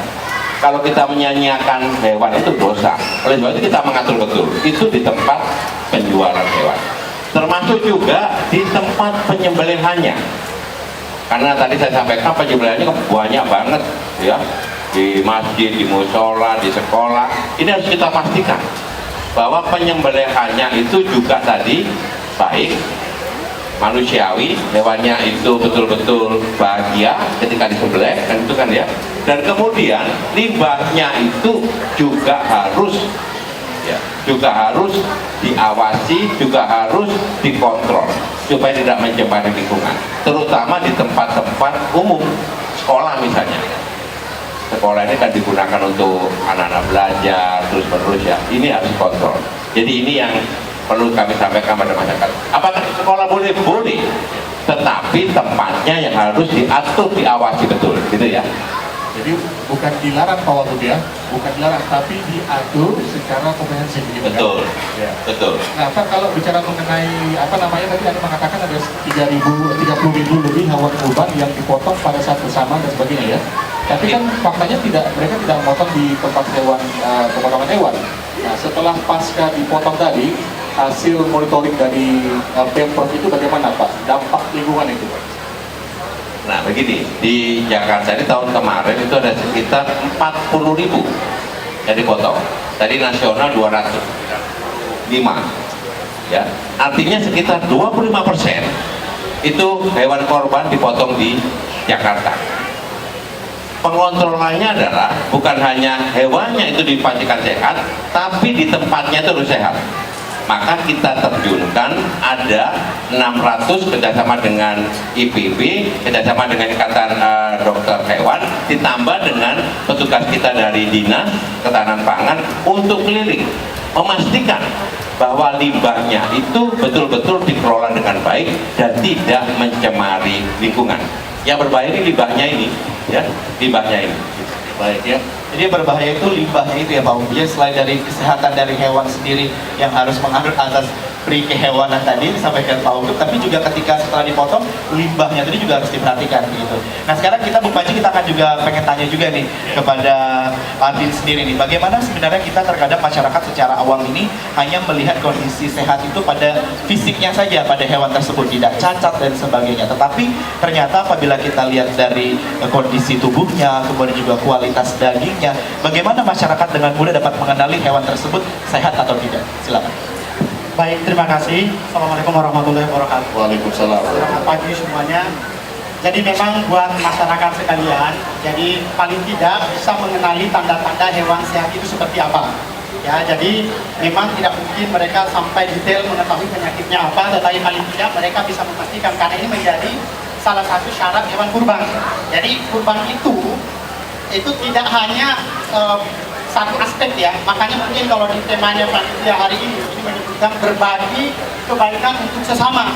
Kalau kita menyanyiakan hewan itu dosa. Oleh sebab itu kita mengatur betul. Itu di tempat penjualan hewan. Termasuk juga di tempat penyembelihannya. Karena tadi saya sampaikan penyembelihannya banyak banget ya. Di masjid, di musola, di sekolah. Ini harus kita pastikan bahwa penyembelihannya itu juga tadi baik, manusiawi, hewannya itu betul-betul bahagia ketika disembelih, kan itu kan ya. Dan kemudian limbahnya itu juga harus diawasi, juga harus dikontrol supaya tidak mencemari lingkungan, terutama di tempat-tempat umum, sekolah misalnya. Sekolah ini kan digunakan untuk anak-anak belajar terus-menerus ya. Ini harus dikontrol. Jadi ini yang perlu kami sampaikan pada masyarakat. Apakah di sekolah boleh? Boleh, tetapi tempatnya yang harus diatur, diawasi betul, gitu ya. Jadi bukan dilarang Pak Wagub ya, bukan dilarang, tapi diatur secara komprehensif gitu kan? Betul, ya. Betul. Nah Pak, kalau bicara mengenai apa namanya tadi Anda mengatakan ada 30.000 lebih hewan kurban yang dipotong pada saat bersamaan dan sebagainya ya. Tapi kan faktanya mereka tidak memotong di tempat hewan, pemotongan hewan. Nah setelah pasca dipotong tadi, hasil monitoring dari Pemprov itu bagaimana Pak? Dampak lingkungan itu Pak? Nah begini, di Jakarta ini tahun kemarin itu ada sekitar 40.000 yang dipotong. Tadi nasional 205 ya, artinya sekitar 25% itu hewan korban dipotong di Jakarta. Pengontrolannya adalah bukan hanya hewannya itu dipastikan sehat, tapi di tempatnya itu harus sehat. Maka kita terjunkan ada 600 kerjasama dengan IPB, kerjasama dengan Ikatan Dokter Hewan, ditambah dengan petugas kita dari Dinas Ketahanan Pangan untuk keliling memastikan bahwa limbahnya itu betul-betul dikelola dengan baik dan tidak mencemari lingkungan. Yang berbahaya ini limbahnya ini, ya, limbahnya ini. Baik ya. Jadi berbahaya itu limbahnya itu ya Pak Wagub. Jadi selain dari kesehatan dari hewan sendiri yang harus menganut azas pri kehewanan tadi disampaikan Pak Wagub, tapi juga ketika setelah dipotong limbahnya tadi juga harus diperhatikan gitu. Nah sekarang kita Bu Panji, kita akan juga pengen tanya juga nih kepada Pak Adin sendiri nih, bagaimana sebenarnya kita terkadang masyarakat secara awam ini hanya melihat kondisi sehat itu pada fisiknya saja pada hewan tersebut, tidak cacat dan sebagainya, tetapi ternyata apabila kita lihat dari kondisi tubuhnya, kemudian juga kualitas dagingnya, bagaimana masyarakat dengan mudah dapat mengenali hewan tersebut sehat atau tidak? Silakan. Baik, terima kasih. Assalamualaikum warahmatullahi wabarakatuh. Waalaikumsalam. Selamat pagi semuanya. Jadi memang buat masyarakat sekalian, jadi paling tidak bisa mengenali tanda-tanda hewan sehat itu seperti apa. Ya, jadi memang tidak mungkin mereka sampai detail mengetahui penyakitnya apa, tetapi paling tidak mereka bisa memastikan, karena ini menjadi salah satu syarat hewan kurban. Jadi kurban itu tidak hanya satu aspek ya, makanya mungkin kalau di temanya panitia hari ini menyebutkan berbagi kebaikan untuk sesama.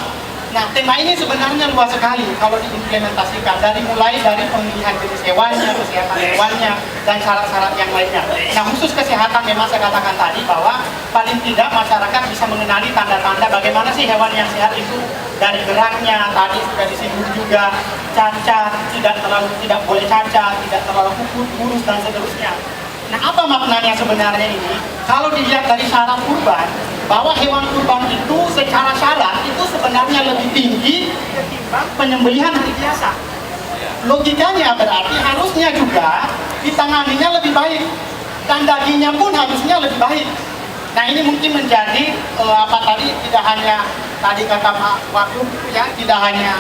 Nah, tema ini sebenarnya luas sekali kalau diimplementasikan, mulai dari pemilihan jenis hewannya, kesehatan hewannya, dan syarat-syarat yang lainnya. Nah, khusus kesehatan memang saya katakan tadi bahwa paling tidak masyarakat bisa mengenali tanda-tanda bagaimana sih hewan yang sehat itu, dari geraknya, tadi sudah disinggung juga, cacat, tidak boleh cacat, tidak terlalu kurus dan seterusnya. Nah, apa maknanya sebenarnya ini? Kalau dilihat dari syarat kurban, bahwa hewan kurban itu secara syarat itu sebenarnya lebih tinggi ketimbang penyembelihan hari biasa. Logikanya berarti harusnya juga ditanganinya lebih baik dan dagingnya pun harusnya lebih baik. Nah, ini mungkin menjadi tidak hanya tadi kata Pak Wagub ya, tidak hanya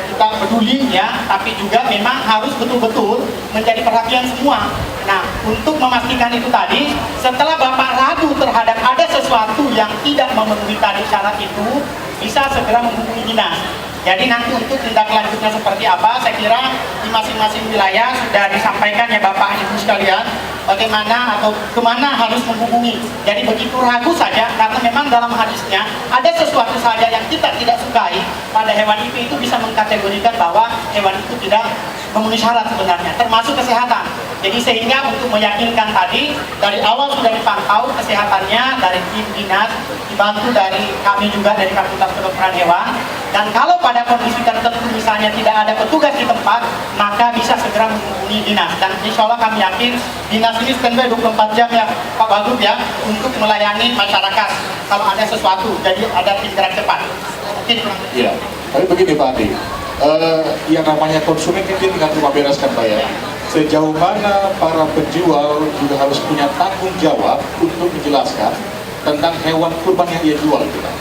kita peduli ya, tapi juga memang harus betul-betul menjadi perhatian semua. Nah, untuk memastikan itu tadi, setelah Bapak ragu terhadap ada sesuatu yang tidak memenuhi tadi syarat itu, bisa segera menghubungi dinas. Jadi nanti untuk tindak lanjutnya seperti apa, saya kira di masing-masing wilayah sudah disampaikan ya Bapak Ibu sekalian, bagaimana atau kemana harus menghubungi. Jadi begitu ragu saja, karena memang dalam hadisnya ada sesuatu saja yang kita tidak sukai pada hewan itu bisa mengkategorikan bahwa hewan itu tidak memenuhi syarat sebenarnya, termasuk kesehatan. Jadi sehingga untuk meyakinkan tadi, dari awal sudah dipantau kesehatannya dari tim dinas, dibantu dari kami juga dari Fakultas Kedokteran Hewan. Dan kalau pada kondisi tertentu misalnya tidak ada petugas di tempat, maka bisa segera menghubungi dinas. Dan insya Allah kami yakin dinas ini standby 24 jam ya Pak Wagub ya, untuk melayani masyarakat kalau ada sesuatu. Jadi ada tim gerak cepat. Mungkin Iya, tapi begini Pak Adi, yang namanya konsumen kan dia tinggal terima bereskan Pak ya. Sejauh mana para penjual juga harus punya tanggung jawab untuk menjelaskan tentang hewan kurban yang dia jual itu Pak?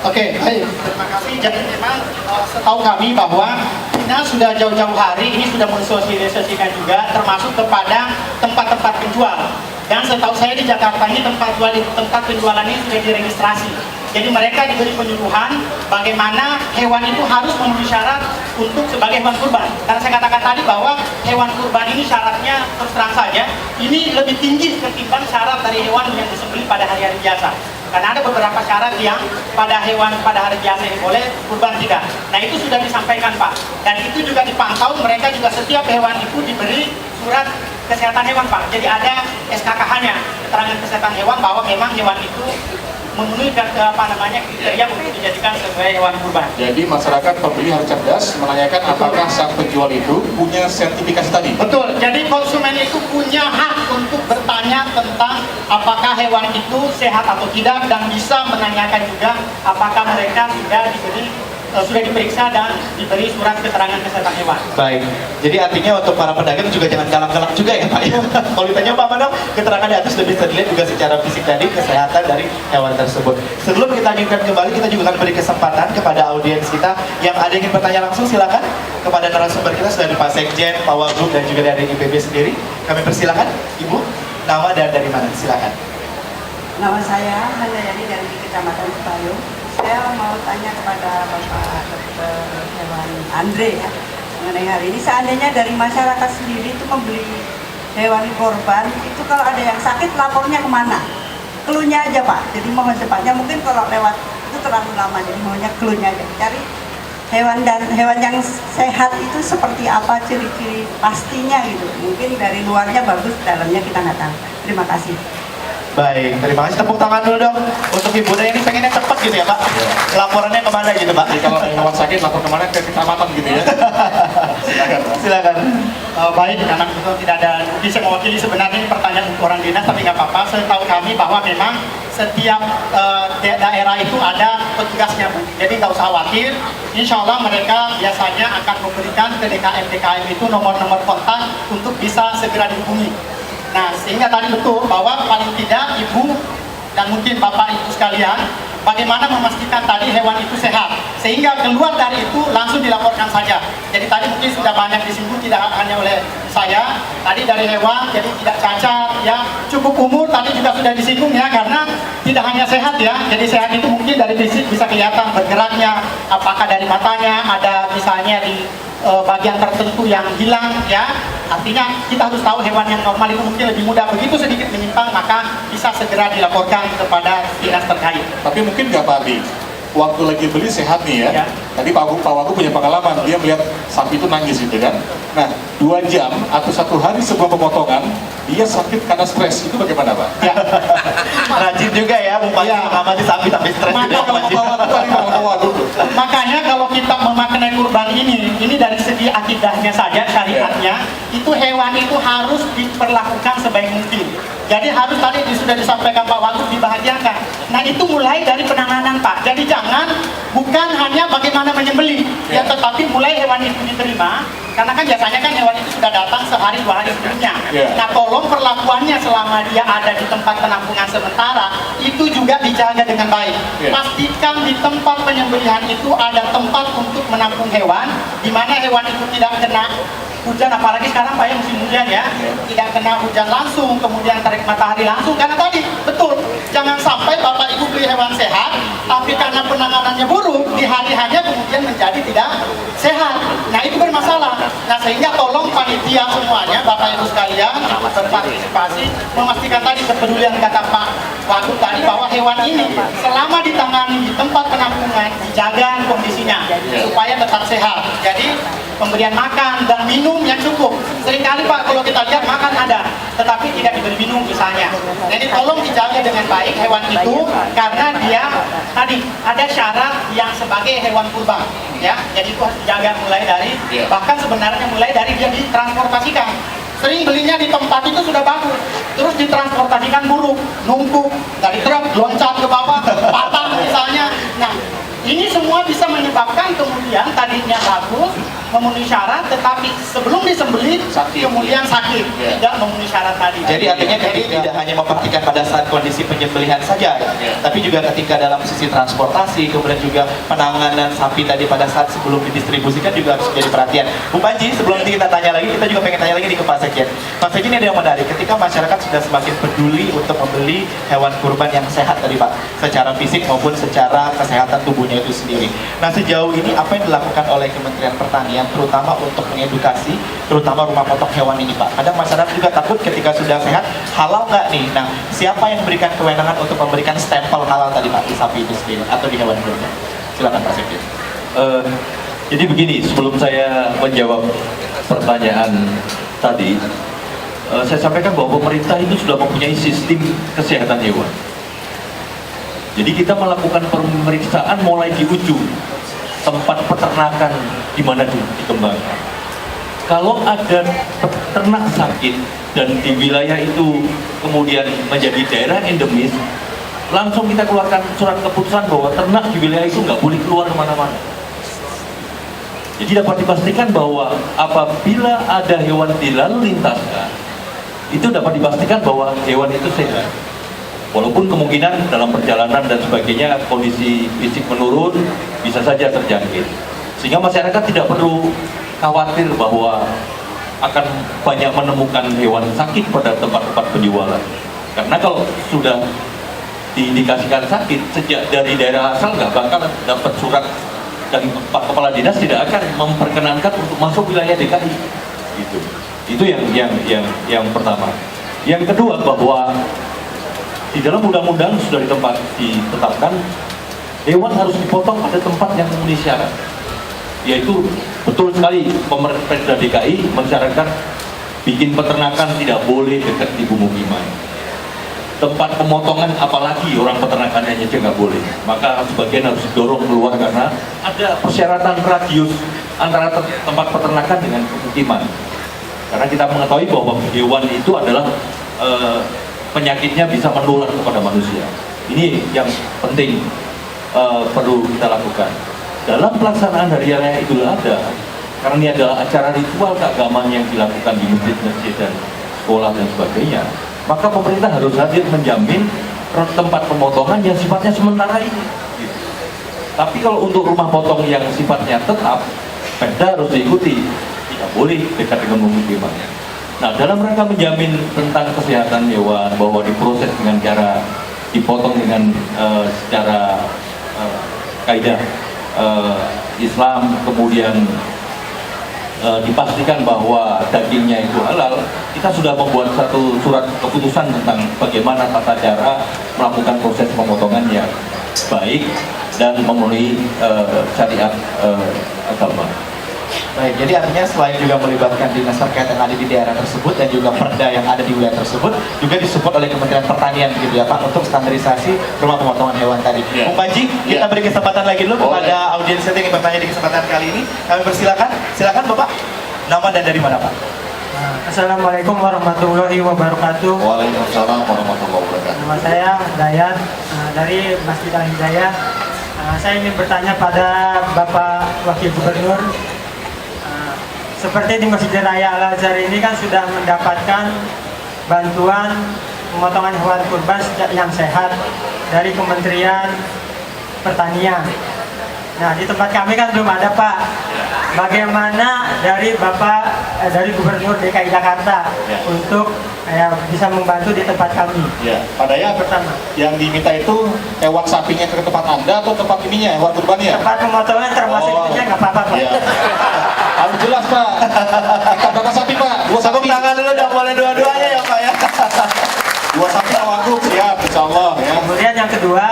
Oke, baik. Terima kasih. Jadi memang setahu kami bahwa dinas sudah jauh-jauh hari ini sudah mensosialisasikan juga, termasuk kepada tempat-tempat penjual. Dan setahu saya di Jakarta ini tempat penjualan ini sudah diregistrasi. Jadi mereka diberi penyuluhan bagaimana hewan itu harus memenuhi syarat untuk sebagai hewan kurban. Karena saya katakan tadi bahwa hewan kurban ini syaratnya terus terang saja, ini lebih tinggi ketimbang syarat dari hewan yang disembelih pada hari-hari biasa. Karena ada beberapa syarat yang pada hewan pada hari biasa ini boleh, kurban tidak. Nah itu sudah disampaikan Pak. Dan itu juga dipantau, mereka juga setiap hewan itu diberi surat kesehatan hewan Pak. Jadi ada SKKH-nya, keterangan kesehatan hewan bahwa memang hewan itu memenuhi kriteria untuk dijadikan sebagai hewan kurban. Jadi masyarakat pembeli harus cerdas menanyakan apakah sang penjual itu punya sertifikasi tadi. Betul. Jadi konsumen itu punya hak untuk bertanya tentang apakah hewan itu sehat atau tidak, dan bisa menanyakan juga apakah mereka sudah diperiksa dan diberi surat keterangan kesehatan hewan. Baik, jadi artinya untuk para pedagang juga jangan galak-galak juga ya Pak. Kalau ditanya Pak Manong, keterangan di atas lebih dilihat juga secara fisik tadi kesehatan dari hewan tersebut. Sebelum kita lanjutkan kembali, kita juga akan beri kesempatan kepada audiens kita yang ada yang ingin bertanya langsung, silakan kepada narasumber kita sudah di Pak Sekjen, Pak Wagub, dan juga dari IPB sendiri. Kami persilakan, Ibu, nama dan dari mana? Silakan. Nama saya Handayani dari Kecamatan Cipayung. Saya mau tanya kepada Bapak Dokter Hewan Andre ya, mengenai hari ini. Seandainya dari masyarakat sendiri itu membeli hewan korban, itu kalau ada yang sakit lapornya kemana? Cluenya aja Pak, jadi mohon cepatnya. Mungkin kalau lewat itu terlalu lama, jadi mohonnya cluenya aja. Cari hewan yang sehat itu seperti apa, ciri-ciri pastinya gitu. Mungkin dari luarnya bagus, dalamnya kita nggak tahu. Terima kasih. Baik, terima kasih. Tepuk tangan dulu dong untuk Ibu. Dan ini pengennya cepat gitu ya Pak? Laporannya kemana gitu Pak? Jadi kalau hewan sakit lapor kemana? Ke kecamatan gitu ya? Silakan Pak. Silakan. Baik, karena itu tidak ada, bisa mewakili sebenarnya ini pertanyaan untuk orang dinas, tapi nggak apa-apa. Setahu kami bahwa memang setiap daerah itu ada petugasnya Bu. Jadi nggak usah khawatir. Insya Allah mereka biasanya akan memberikan ke DKM itu nomor-nomor kontak untuk bisa segera dihubungi. Nah, sehingga tadi betul bahwa paling tidak Ibu dan mungkin Bapak Ibu sekalian, bagaimana memastikan tadi hewan itu sehat, sehingga keluar dari itu langsung dilaporkan saja. Jadi tadi mungkin sudah banyak disinggung, tidak hanya oleh saya, tadi dari hewan, jadi tidak cacat, ya cukup umur, tadi juga sudah disinggung ya, karena tidak hanya sehat ya, jadi sehat itu mungkin dari fisik bisa kelihatan bergeraknya, apakah dari matanya, ada misalnya di bagian tertentu yang hilang ya, artinya kita harus tahu hewan yang normal itu mungkin lebih mudah, begitu sedikit menyimpang maka bisa segera dilaporkan kepada dinas terkait. Tapi mungkin nggak Pak Adi, waktu lagi beli sehat nih ya, tadi Pak Wagub punya pengalaman, dia melihat sapi itu nangis gitu kan. Nah, 2 jam atau 1 hari sebelum pemotongan, dia sakit karena stres, itu bagaimana Pak? Ya. Rajin juga ya, mengamati sapi tapi stres juga. Makanya kalau kita memaknai kurban ini dari segi akidahnya saja, syariatnya, itu hewan itu harus diperlakukan sebaik mungkin. Jadi harus tadi sudah disampaikan Pak Wagub, dibahagiakan. Nah itu mulai dari penanganan Pak. Jadi jangan bukan hanya bagaimana menyembelih, ya tetapi mulai hewan itu diterima, Karena kan biasanya kan hewan itu sudah datang sehari 2 hari sebelumnya. Yeah. Nah, tolong perlakuannya selama dia ada di tempat penampungan sementara itu juga dijaga dengan baik. Yeah. Pastikan di tempat penyembelihan itu ada tempat untuk menampung hewan, di mana hewan itu tidak kena hujan, apalagi sekarang Pak ya musim hujan ya, tidak kena hujan langsung, kemudian tarik matahari langsung, karena tadi betul, jangan sampai Bapak Ibu beli hewan sehat, tapi karena penanganannya buruk, di hari hanya kemudian menjadi tidak sehat. Nah itu bermasalah. Nah sehingga tolong panitia semuanya, Bapak Ibu sekalian, berpartisipasi, memastikan tadi kepedulian kata Pak Wagub tadi, bahwa hewan ini selama ditangani di tempat penampungan, dijaga kondisinya, supaya tetap sehat. Jadi pemberian makan dan minum yang cukup. Seringkali Pak kalau kita lihat makan ada, tetapi tidak diberi minum misalnya. Jadi tolong dijaga dengan baik hewan itu, karena dia tadi ada syarat yang sebagai hewan kurban, ya. Jadi itu harus dijaga mulai dari, bahkan sebenarnya mulai dari dia ditransportasikan. Sering belinya di tempat itu sudah bagus, terus ditransportasikan buruk, numpuk dari truk, loncat ke bawah, patah misalnya. Nah, ini semua bisa menyebabkan kemudian tadinya bagus, memenuhi syarat, tetapi sebelum disembelih kemudian sakit, tidak memenuhi syarat tadi. Jadi artinya tidak hanya memperhatikan pada saat kondisi penyembelihan saja, tapi juga ketika dalam sisi transportasi, kemudian juga penanganan sapi tadi pada saat sebelum didistribusikan juga harus menjadi perhatian. Bu Panji, sebelum nanti kita tanya lagi, kita juga pengen tanya lagi nih ke Pak Sekjen. Pak Sekjen, ini ada yang menarik, ketika masyarakat sudah semakin peduli untuk membeli hewan kurban yang sehat tadi Pak, secara fisik maupun secara kesehatan tubuhnya itu sendiri. Nah sejauh ini apa yang dilakukan oleh Kementerian Pertanian terutama untuk mengedukasi terutama rumah potong hewan ini Pak? Kadang masyarakat juga takut ketika sudah sehat, halal nggak nih? Nah siapa yang memberikan kewenangan untuk memberikan stempel halal tadi Pak di sapi itu sendiri atau di hewan kurban? Silakan Pak Sekjen. Jadi begini, sebelum saya menjawab pertanyaan tadi, saya sampaikan bahwa pemerintah itu sudah mempunyai sistem kesehatan hewan. Jadi kita melakukan pemeriksaan mulai di ujung tempat peternakan di mana dikembangkan. Kalau ada ternak sakit dan di wilayah itu kemudian menjadi daerah endemis, langsung kita keluarkan surat keputusan bahwa ternak di wilayah itu nggak boleh keluar kemana-mana. Jadi dapat dipastikan bahwa apabila ada hewan di lalu lintasnya, itu dapat dipastikan bahwa hewan itu sehat. Walaupun kemungkinan dalam perjalanan dan sebagainya kondisi fisik menurun, bisa saja terjangkit. Sehingga masyarakat tidak perlu khawatir bahwa akan banyak menemukan hewan sakit pada tempat-tempat penjualan. Karena kalau sudah diindikasikan sakit, sejak dari daerah asal nggak bakal dapat surat dari Pak Kepala Dinas, tidak akan memperkenankan untuk masuk wilayah DKI. Gitu. Itu yang pertama. Yang kedua, bahwa di dalam undang-undang sudah ditetapkan hewan harus dipotong pada tempat yang memenuhi syarat, yaitu betul sekali pemerintah DKI mensyaratkan bikin peternakan tidak boleh dekat di pemukiman. Tempat pemotongan apalagi orang peternakannya aja nggak boleh, maka sebagian harus didorong keluar karena ada persyaratan radius antara tempat peternakan dengan pemukiman. Karena kita mengetahui bahwa hewan itu adalah penyakitnya bisa menular kepada manusia. Ini yang penting perlu kita lakukan. Dalam pelaksanaan Hari Raya Idul Adha, karena ini adalah acara ritual keagamaan yang dilakukan di masjid-masjid dan sekolah dan sebagainya, maka pemerintah harus hadir menjamin tempat pemotongan yang sifatnya sementara ini. Gitu. Tapi kalau untuk rumah potong yang sifatnya tetap, Pemda harus diikuti, tidak boleh dekat dengan pemukiman. Nah, dalam rangka menjamin tentang kesehatan hewan, bahwa diproses dengan cara dipotong dengan secara kaidah Islam, kemudian dipastikan bahwa dagingnya itu halal, kita sudah membuat satu surat keputusan tentang bagaimana tata cara melakukan proses pemotongan yang baik dan memenuhi syariat agama. Baik, jadi artinya selain juga melibatkan dinas terkait yang ada di daerah tersebut dan juga perda yang ada di wilayah tersebut, juga disupport oleh Kementerian Pertanian gitu ya Pak, untuk standarisasi rumah pemotongan hewan tadi. Bung Panji, kita beri kesempatan lagi dulu kepada audiens yang ingin bertanya di kesempatan kali ini. Kami persilakan, silakan Bapak. Nama dan dari mana Pak? Assalamualaikum warahmatullahi wabarakatuh. Waalaikumsalam warahmatullahi wabarakatuh. Nama saya Dayat dari Masjid Al Hidayah. Saya ingin bertanya pada Bapak Wakil Gubernur. seperti di Masjid Raya Al-Azhar ini kan sudah mendapatkan bantuan pemotongan hewan kurban yang sehat dari Kementerian Pertanian. Nah, di tempat kami kan belum ada, Pak. Bagaimana dari dari Gubernur DKI Jakarta untuk bisa membantu di tempat kami? Ya, Pak Dayat, pertama yang diminta itu hewan sapinya ke tempat Anda atau tempat ininya, hewan kurbannya? Tempat pemotongan termasuk ininya nggak apa-apa, Pak. Ya. Harus jelas, Pak. Kita berapa sapi, Pak? 2 sapi. Tangan dulu, udah boleh dua-duanya ya, Pak ya. 2 sapi Pak Wagub, siap, insya Allah. Ya. Kemudian yang kedua,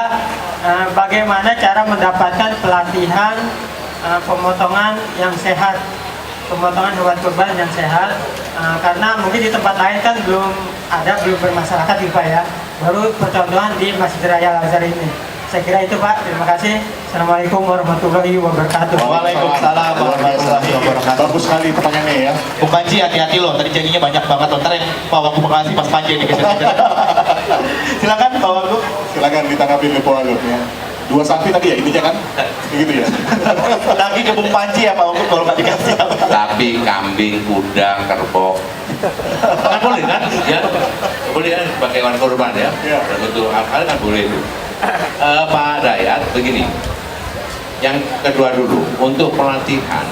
bagaimana cara mendapatkan pelatihan pemotongan yang sehat, pemotongan hewan kurban yang sehat, karena mungkin di tempat lain kan belum bermasyarakat nih, Pak ya, baru percontohan di Masjid Raya Al-Azhar ini. Saya kira itu, Pak. Terima kasih. Assalamualaikum warahmatullahi wabarakatuh. Waalaikumsalam warahmatullahi wabarakatuh. Bagus sekali pertanyaannya ya. Bung Panji, hati-hati loh, tadi janjinya banyak banget loh. Ntar yang Pak Wagub makasih pas Panji ini. Silakan Pak Wagub. Silakan ditanggapi oleh Pak Wagub ya. 2 sapi tadi ya, intinya kan? Begitu ya. Lagi ke Bung Panji ya Pak Wagub, kalau nggak dikasih. Sapi, kambing, kuda, kerbau. Kan boleh kan? Ya, boleh kan sebagai hewan kurban ya. Betul, hal kan boleh itu. Pak Dayat, begini. Yang kedua dulu, untuk pelatihan,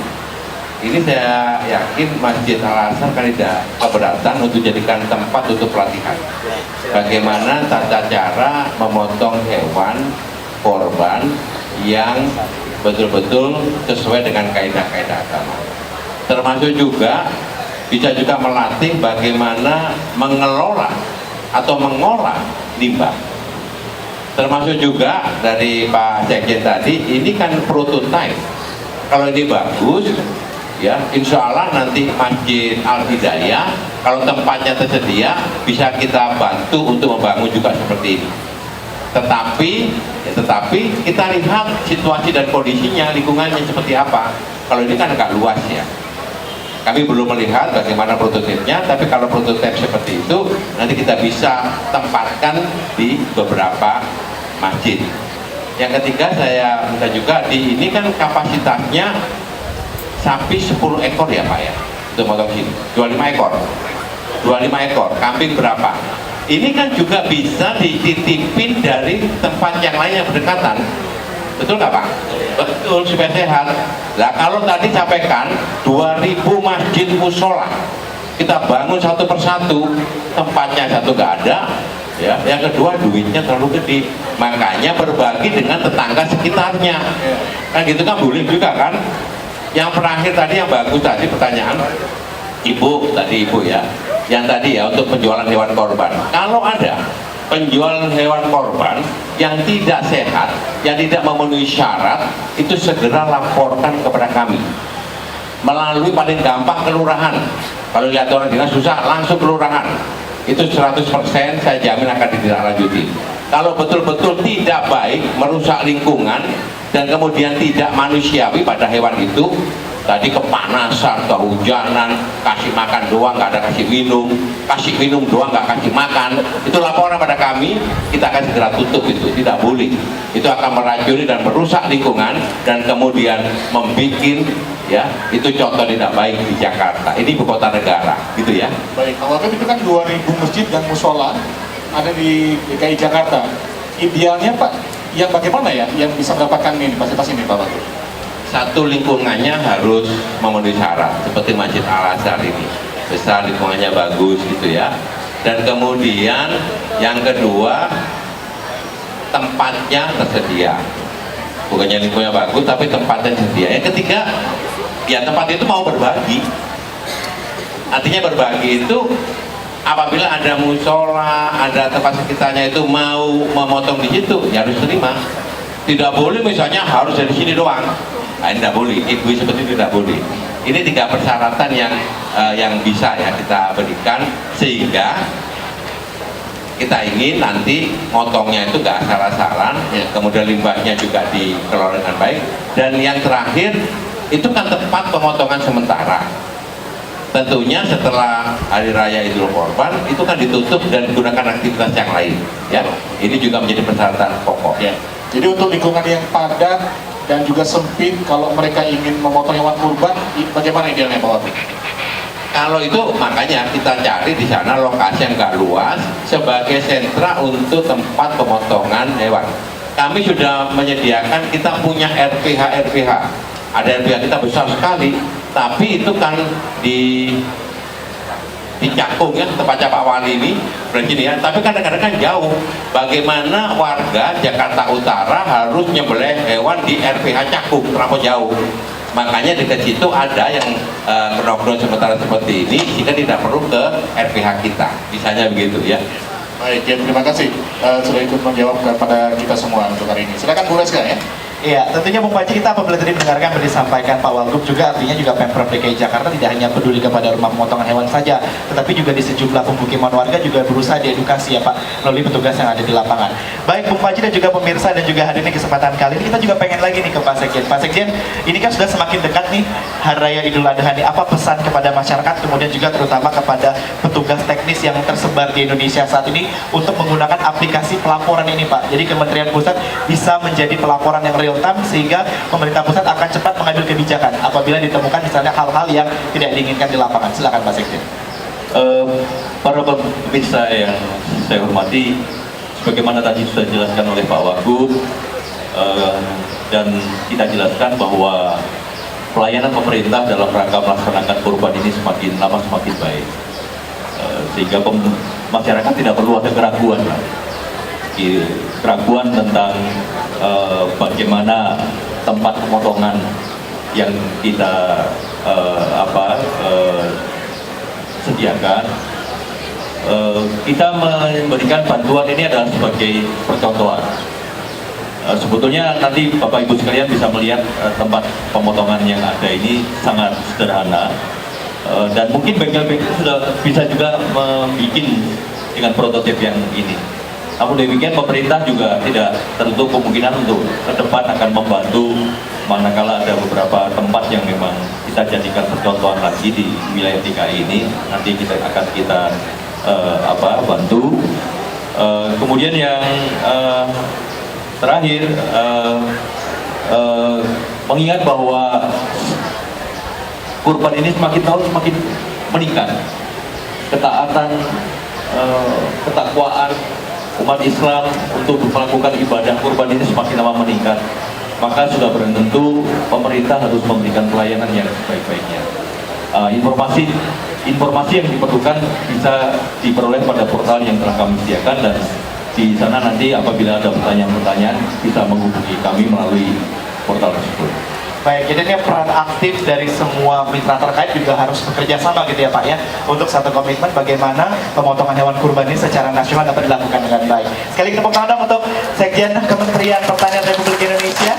ini saya yakin Masjid Al-Azhar kan tidak keberatan untuk jadikan tempat untuk pelatihan. Bagaimana tata cara memotong hewan korban yang betul-betul sesuai dengan kaidah-kaidah agama. Termasuk juga bisa juga melatih bagaimana mengelola atau mengolah limbah. Termasuk juga dari Pak Sekjen tadi, ini kan prototipe. Kalau ini bagus, ya insya Allah nanti Masjid Al-Hidayah, kalau tempatnya tersedia, bisa kita bantu untuk membangun juga seperti ini. Tetapi kita lihat situasi dan kondisinya, lingkungannya seperti apa. Kalau ini kan agak luas ya. Kami belum melihat bagaimana prototipenya, tapi kalau prototipe seperti itu, nanti kita bisa tempatkan di beberapa masjid. Yang ketiga, saya minta juga, di ini kan kapasitasnya sapi 10 ekor ya Pak ya, untuk motong sini, 25 ekor. 25 ekor, kambing berapa? Ini kan juga bisa dititipin dari tempat yang lain yang berdekatan. Betul nggak Pak? Betul, supaya sehat. Nah kalau tadi sampaikan 2000 masjid musola, kita bangun satu persatu, tempatnya satu nggak ada, ya. Yang kedua duitnya terlalu gede, makanya berbagi dengan tetangga sekitarnya. Kan gitu kan boleh juga kan? Yang terakhir tadi yang bagus tadi pertanyaan Ibu tadi Ibu ya, yang tadi ya untuk penjualan hewan korban. Kalau ada penjual hewan korban yang tidak sehat, yang tidak memenuhi syarat, itu segera laporkan kepada kami melalui paling gampang kelurahan. Kalau lihat orang dinas susah, langsung kelurahan. Itu 100% saya jamin akan ditindaklanjuti. Kalau betul-betul tidak baik, merusak lingkungan dan kemudian tidak manusiawi pada hewan itu, tadi kepanasan, kehujanan, kasih makan doang nggak ada kasih minum doang nggak kasih makan, itu laporan pada kami, kita akan segera tutup. Itu tidak boleh, itu akan meracuni dan merusak lingkungan dan kemudian membuat ya itu contoh tidak baik di Jakarta. Ini ibu kota negara gitu ya. Baik, awalnya itu kan 2000 masjid dan musola ada di DKI Jakarta. Idealnya Pak, yang bagaimana ya yang bisa mendapatkan ini fasilitas ini Pak? Satu, lingkungannya harus memenuhi syarat seperti Masjid Al-Azhar ini, besar, lingkungannya bagus gitu ya. Dan kemudian yang kedua, tempatnya tersedia, bukannya lingkungannya bagus tapi tempatnya tersedia. Yang ketiga, ya tempat itu mau berbagi. Artinya berbagi itu apabila ada musola, ada tempat sekitarnya itu mau memotong di situ, ya harus terima. Tidak boleh misalnya harus dari sini doang. Nah, ini tidak boleh, ibu seperti itu tidak boleh. Ini 3 persyaratan yang bisa ya kita berikan sehingga kita ingin nanti motongnya itu nggak asal-asalan, ya, kemudian limbahnya juga dikelola dengan baik. Dan yang terakhir itu kan tempat pemotongan sementara. Tentunya setelah Hari Raya Idul Korban itu kan ditutup dan digunakan aktivitas yang lain. Ya, ini juga menjadi persyaratan pokok. Ya. Jadi untuk lingkungan yang padat, dan juga sempit kalau mereka ingin memotong hewan kurban, bagaimana idealnya Pak Wagub? Kalau itu makanya kita cari di sana lokasi yang nggak luas sebagai sentra untuk tempat pemotongan hewan. Kami sudah menyediakan, kita punya RPH. Ada RPH kita besar sekali, tapi itu kan di Cakung ya, tempatnya Pak Wali ini begini ya, tapi kadang-kadang kan jauh. Bagaimana warga Jakarta Utara harus nyembelih hewan di RPH Cakung, terlalu jauh. Makanya dekat situ ada yang knockdown sementara seperti ini, sehingga tidak perlu ke RPH kita, misalnya begitu ya. Baik, ya, terima kasih sudah ikut menjawab kepada kita semua untuk hari ini. Silakan mulai sekarang ya. Iya, tentunya Bung Panji, kita apabila tadi mendengarkan yang disampaikan Pak Wagub, juga artinya juga Pemprov DKI Jakarta tidak hanya peduli kepada rumah pemotongan hewan saja, tetapi juga di sejumlah pemukiman warga juga berusaha diedukasi ya Pak, melalui petugas yang ada di lapangan. Baik Bung Panji dan juga pemirsa dan juga hadirin kesempatan kali ini, kita juga pengen lagi nih ke Pak Sekjen. Pak Sekjen, ini kan sudah semakin dekat nih Hari Raya Idul Adha ini, apa pesan kepada masyarakat, kemudian juga terutama kepada petugas teknis yang tersebar di Indonesia saat ini untuk menggunakan aplikasi pelaporan ini Pak? Jadi Kementerian Pusat bisa menjadi pelaporan yang real time, sehingga pemerintah pusat akan cepat mengambil kebijakan apabila ditemukan misalnya hal-hal yang tidak diinginkan di lapangan. Silakan Pak Sekjen. Para pemirsa yang saya hormati, sebagaimana tadi sudah dijelaskan oleh Pak Wagub, dan kita jelaskan bahwa pelayanan pemerintah dalam rangka melaksanakan kurban ini semakin lama semakin baik, sehingga masyarakat tidak perlu ada keraguan tentang bagaimana tempat pemotongan yang kita sediakan. Kita memberikan bantuan ini adalah sebagai percontohan. Sebetulnya nanti Bapak Ibu sekalian bisa melihat tempat pemotongan yang ada ini sangat sederhana, dan mungkin bengkel-bengkel sudah bisa juga membuat dengan prototip yang ini. Namun demikian pemerintah juga tidak tertutup kemungkinan untuk ke depan akan membantu manakala ada beberapa tempat yang memang kita jadikan percontohan lagi di wilayah DKI ini, nanti kita akan bantu. Kemudian yang terakhir, mengingat bahwa kurban ini semakin tahun semakin meningkat, ketaatan, ketakwaan umat Islam untuk melakukan ibadah kurban ini semakin lama meningkat, maka sudah tentu pemerintah harus memberikan pelayanan yang sebaik-baiknya. Informasi yang diperlukan bisa diperoleh pada portal yang telah kami sediakan, dan di sana nanti apabila ada pertanyaan-pertanyaan bisa menghubungi kami melalui portal tersebut. Baik, jadi ini peran aktif dari semua mitra terkait juga harus bekerja sama gitu ya Pak ya, untuk satu komitmen bagaimana pemotongan hewan kurban ini secara nasional dapat dilakukan dengan baik. Sekali lagi tepuk tangan untuk Sekjen Kementerian Pertanian Republik Indonesia.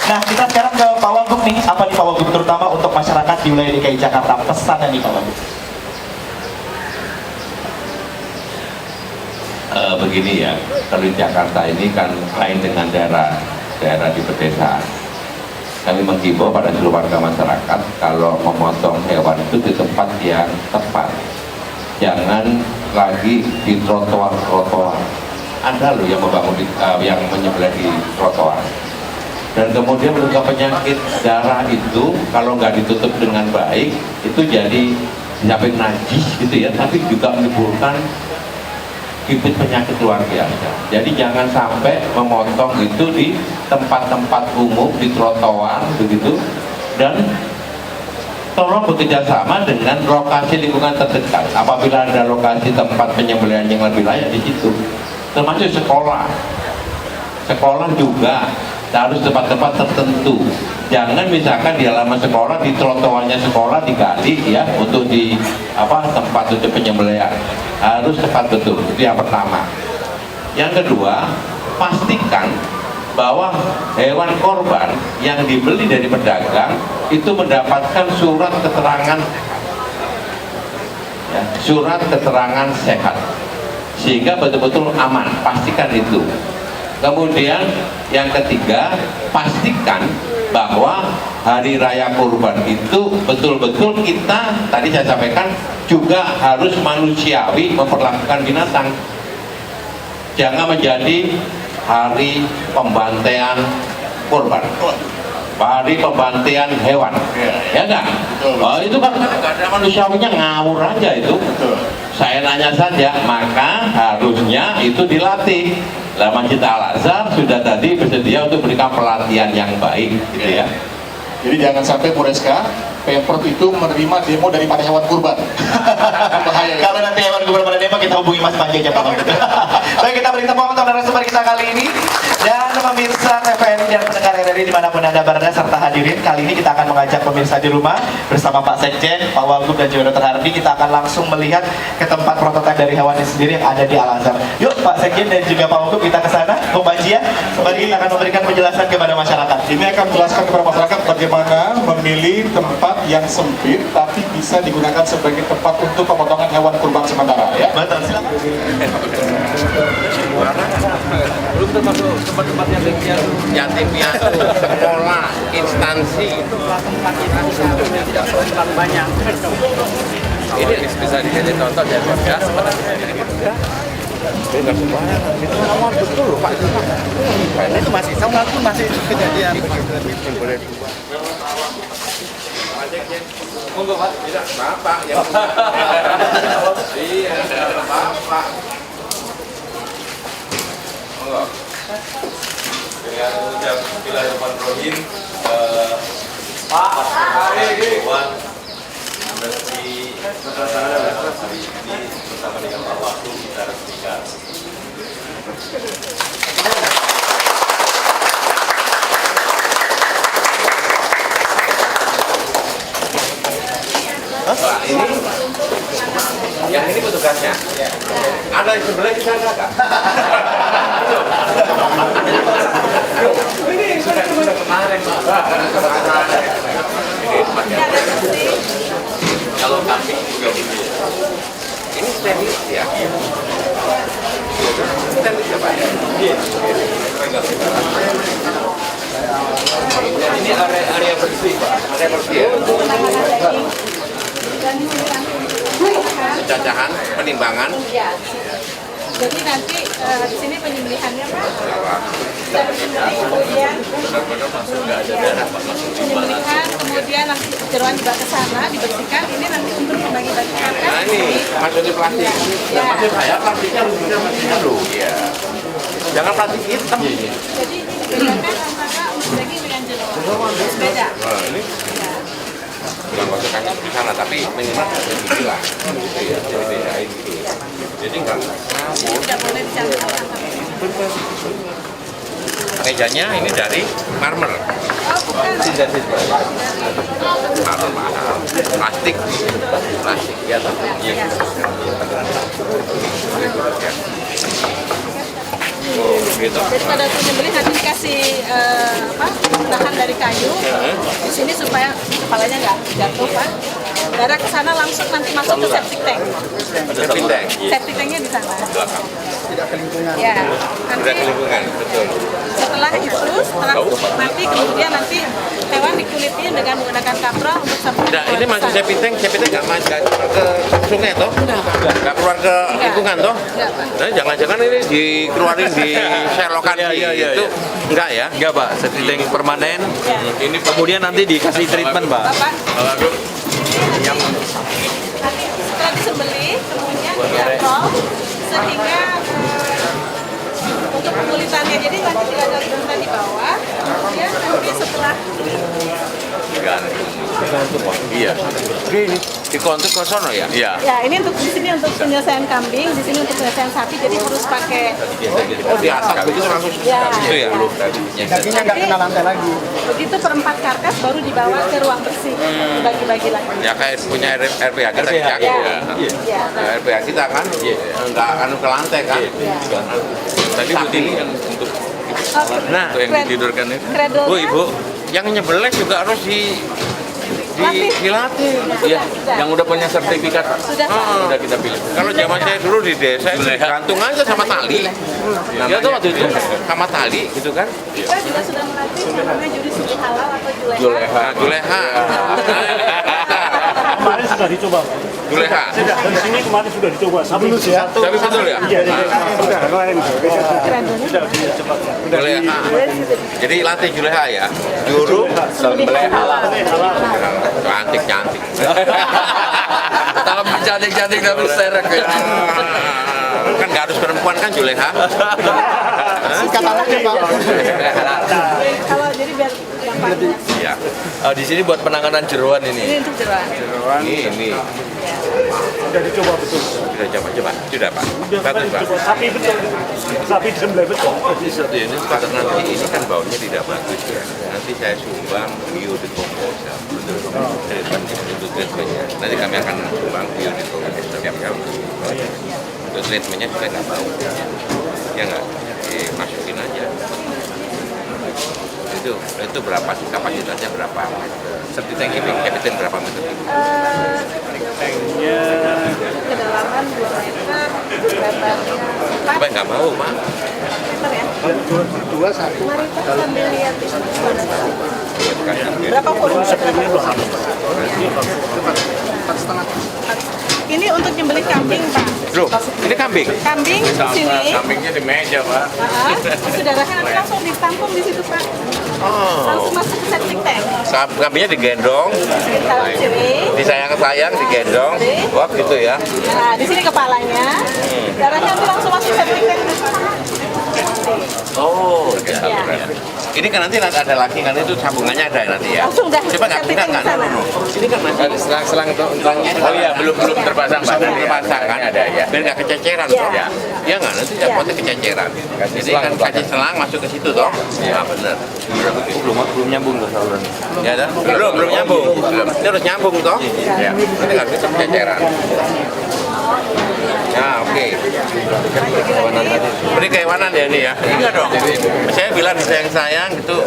Nah, kita sekarang ke Pak Wagub nih, apa nih Pak Wagub terutama untuk masyarakat di wilayah DKI Jakarta, pesannya nih Pak Wagub? Begini ya, kalau di Jakarta ini kan lain dengan daerah di pedesaan. Kami menghimbau pada seluruh warga masyarakat kalau memotong hewan itu di tempat yang tepat, jangan lagi di trotoar. Ada loh yang membangun yang menyembelih di trotoar. Dan kemudian juga penyakit darah itu kalau nggak ditutup dengan baik itu jadi sampai najis gitu ya, tapi juga menimbulkan bibit penyakit luar biasa. Jadi jangan sampai memotong itu di tempat-tempat umum, di trotoar begitu, dan tolong bekerja sama dengan lokasi lingkungan terdekat. Apabila ada lokasi tempat penyembelihan yang lebih layak di situ, termasuk sekolah juga harus tempat-tempat tertentu. Jangan misalkan di halaman sekolah, di trotoarnya sekolah digali ya untuk di tempat untuk penyembelihan. Harus tepat betul, itu yang pertama. Yang kedua, pastikan bahwa hewan korban yang dibeli dari pedagang itu mendapatkan surat keterangan sehat, sehingga betul-betul aman. Pastikan itu. Kemudian yang ketiga, pastikan bahwa hari raya kurban itu betul-betul kita, tadi saya sampaikan, juga harus manusiawi memperlakukan binatang. Jangan menjadi hari pembantaian kurban. hari pembantaian hewan, ya nggak? Oh, itu kan nggak ada manusiawinya, ngawur aja itu. Saya nanya saja, maka harusnya itu dilatih. Lah Masjid Al Azhar sudah tadi bersedia untuk memberikan pelatihan yang baik, gitu ya. Jadi jangan sampai Mureska, Pemprov itu menerima demo daripada hewan kurban. Bahaya ya. Kalau nanti hewan kurban pada demo, kita hubungi Mas Panji aja Pak. Baik, kita beri tepuk tangan untuk narasumber kita kali ini. Dan pemirsa TVRI dan pendengar RRI dimanapun Anda berada serta hadirin, kali ini kita akan mengajak pemirsa di rumah bersama Pak Sekjen, Pak Wagub dan juga Dr. Hardi. Kita akan langsung melihat ke tempat prototipe dari hewan ini sendiri yang ada di Al Azhar. Yuk Pak Sekjen dan juga Pak Wagub, kita ke sana. Bung Panji ya, kembali kita akan memberikan penjelasan kepada masyarakat. Ini akan menjelaskan kepada masyarakat bagaimana memilih tempat yang sempit tapi bisa digunakan sebagai tempat untuk pemotongan hewan kurban sementara ya. Betul, silakan. Belum termasuk tempat-tempat yatim piatu, sekolah, instansi. Tempat itu tidak terlalu banyak. Ini bisa dijadi contoh dan warga seperti ini. Enggak sembarangan. Itu rawan betul loh Pak. Itu masih tahun lalu masih kejadian begitu. Boleh. Monggo Pak. Tidak, Bapak yang. Iya, Bapak. Monggo. Dengan ucap Bismillahirrahmanirrahim. Pak, hari ini resmi hari ini bersama dengan Pak Wagub kita resmikan. Pak, ini yang ini petugasnya. Ada yang sebelah di sana Kak? Ini sudah kemarin Pak. Kalau kambing juga begitu. Ini steril ya. Steril ya Pak. Ini area bersih Pak. Area bersih ya. Pencacahan, penimbangan. Jadi nanti di sini penyembelihannya Pak. Kemudian benar-benar masuk nggak ada darah Pak. penyembelihan, kemudian nanti jeroan dibawa ke sana, dibersihkan. Ini nanti untuk membagi-bagikan. Nah ini maksudnya plastik. Nah, maksud saya plastiknya harus bisa bersihkan loh. Iya. Jangan plastik hitam. Jadi ini dibedakan antara usus daging dengan jeroan. Beda. Nah, ini bukan masukkan di sana, tapi minimal harus dibilang. Gitu ya, jadi bedain gitu. Jadi nggak ngawur. Tidak boleh dicampur antara. Mejanya ini dari marmer. Oh bukan. Marmer mahal. Plastik. Plastik ya toh? Iya. Oh, gitu. Jadi pada penyembelih nanti dikasih bahan dari kayu di sini supaya kepalanya nggak jatuh Pak. Darah ke sana langsung nanti masuk ke septic tank. Septic tank. Septic tanknya di sana. Belakang. Tidak ke lingkungan. Ya. Tidak ke lingkungan, betul. Setelah itu, nanti kemudian nanti hewan dikulitin dengan menggunakan kaprol untuk sampai. Tidak, ini masih septic tank nggak masuk ke sungai toh? Nggak keluar ke lingkungan toh? Nah, jangan-jangan ini dikeluarin di selokan itu enggak ya? Enggak Pak, septic tank permanen. Ini kemudian nanti dikasih treatment Pak. Nanti setelah disembelih, kemudian dikaprol sehingga untuk pengulitannya, jadi nanti tidak ada liputan di bawah, kemudian nanti setelah Iya. Ini dikontrol ke sono ya? Iya. ya ini untuk di sini untuk penyelesaian kambing, di sini untuk penyelesaian sapi, jadi harus pakai. Oh di atas begitu langsung Ya. itu ya? Kakinya nggak kena lantai lagi. Begitu per 4 karkas baru dibawa ke ruang bersih, dibagi-bagi lagi. Ya kayak punya RPH kita ya. Ya. RPH kita kan nggak akan ke lantai kan? Tadi Bu Tini yang untuk nah yang ditidurkan itu. Bu Ibu yang nyebelah juga harus dilatih. Iya, yang udah punya sertifikat Pak. Sudah kita pilih. Kalau zaman saya dulu di desa itu gantung aja sama tali. Ya tuh waktu itu sama tali gitu kan. Kita juga sudah melatih namanya juri studi halal atau juleha. Juleha. sudah dicoba. Juleha. Di sini kemarin sudah dicoba. Sapi ya. Sapi betul ya? Iya, sudah kemarin. Sudah dicoba. Juleha. Jadi latih Juleha ya. Juru sembelih halal. Cantik. Tapi cantik-cantik tapi serek ya. Kan nggak harus perempuan kan Juleha? Kata lagi Pak. Kalau jadi biar gampang. Iya. Di sini buat penanganan jeroan ini. Ini untuk jeroan. Ini. Sudah dicoba betul. Sudah coba. Sudah Pak. Sudah Bagus Pak. dicoba. Sapi betul. Sapi disembelih betul. Ini kalau nanti ini kan baunya tidak bagus ya. Nanti saya sumbang biodegradable untuk treatmentnya. Nanti kami akan sumbang biodegradable setiap tahun. Untuk treatmentnya juga nggak bau. Ya nggak dimasukin aja. Itu berapa sih kapasitasnya berapa? Seperti tank capital berapa meter? Tanknya Kedalaman 2 meter, lebarnya 4 Apa nggak mau Pak? meter ya. 2 1. Mari kita sambil lihat di sana. Berapa volume? Ini untuk nyembelih kambing, Pak. Loh, ini kambing? Kambing di sini. Kambingnya di meja Pak. Darahnya nanti langsung ditampung di situ, Pak. Langsung masuk ke septic tank. Kambingnya digendong, Ditaruh di sini. disayang-sayang, digendong. Wah gitu ya. Nah, di sini kepalanya. Darahnya nanti langsung masuk septic tank. Oh, gitu. Ini kan nanti ada lagi kan itu sambungannya ada nanti ya. Langsung dah. Coba nggak buka nggak? Ini kan masih selang oh iya belum terpasang Pak. Belum terpasang kan ada ya. Biar nggak kececeran toh. Ya nggak nanti dapatnya kececeran. Jadi kan kasih selang masuk ke situ toh. Ya benar. Belum nyambung tuh saluran. Ya dah. Belum nyambung. Ini harus nyambung toh. Ya. Nanti nggak bisa kececeran. Ya oke. Beri kehewanan ya ini ya. Iya dong. Saya bilang sayang gitu.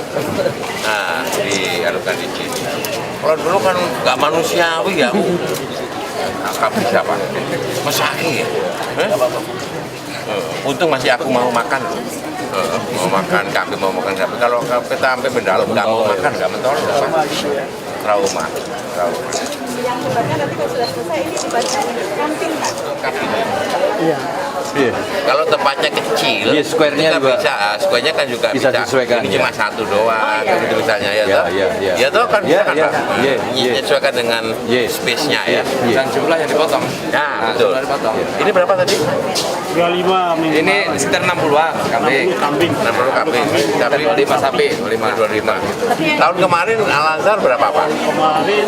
Nah diadukan di sini. Kalau dulu kan nggak manusiawi ya. Akap bisa Pak. Masaki ya. Untung masih aku mau makan loh. Mau makan kambing, mau makan kambing. Kalau kita sampai mendalam nggak mau makan, nggak mentol, trauma. Yang sebenarnya nanti kalau sudah selesai ini dibacain kambing, Pak. Kambing. Iya. Kalau tempatnya kecil, Iya, square-nya kita juga bisa, square-nya kan juga bisa disesuaikan, Ini ya. cuma satu doang, gitu misalnya ya, toh. Ya toh kan bisa kan, Pak? Menyesuaikan dengan space-nya ya. Dan jumlah yang dipotong. Nah, betul. Ini berapa tadi? 25 minimal. Ini sekitar 60-an kambing. 60 kambing. Tapi 5 sapi, 25. Tahun kemarin Al-Azhar berapa Pak? Kemarin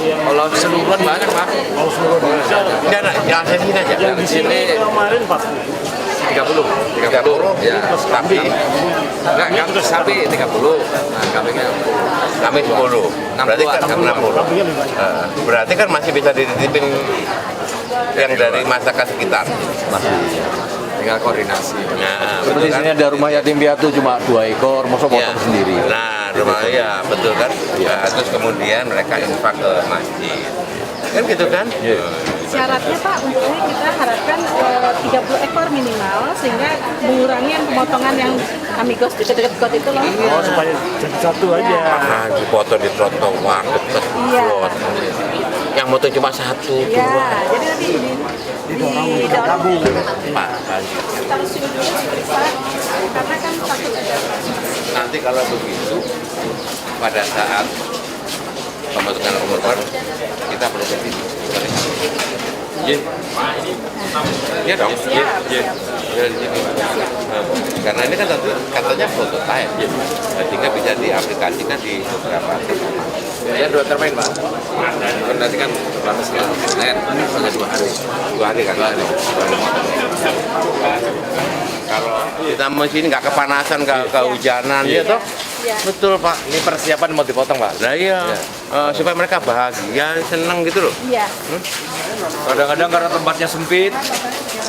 Kalau seluruhan banyak Pak. kalau seluruh Indonesia Enggak, yang saya sini aja. yang di sini kemarin 30. Ya, Sapi. enggak kambing sapi 30. Nah, kambingnya Kami 10. Berarti kan 60. kambingnya lebih banyak. Berarti kan masih bisa dititipin yang dari masyarakat sekitar. masih tinggal koordinasi. Nah, Seperti betul kan? sini ada rumah yatim piatu cuma 2 ekor, masa potong Ya. sendiri. Nah, rumah ya betul kan. Nah, terus kemudian mereka infak ke masjid. Kan gitu kan? Syaratnya Pak, untuk ini kita harapkan 30 ekor minimal sehingga mengurangi pemotongan yang amigos dekat-dekat got itu loh. Oh, supaya jadi satu aja. Ah, dipotong di trotoar deket Iya. got. Yang motor cuma satu, Ya, dua. jadi nanti didorong Pak, taruh sini dulu diperiksa karena kan takut ada nanti kalau begitu pada saat pemotongan umur baru kita perlu ke sini. Iya dong. Iya. Dari sini. Karena ini kan tentu katanya prototype. Sehingga bisa diaplikasikan di beberapa tempat. Ya 2 termain Pak. Nanti kan batas Senin, hanya 2 hari. 2 hari kan? 2 hari. Kalau kita mau sini nggak kepanasan, nggak kehujanan, ya toh? Betul Pak. Ini persiapan mau dipotong Pak. Nah iya, supaya mereka bahagia, seneng gitu loh. Iya. Kadang-kadang karena tempatnya sempit,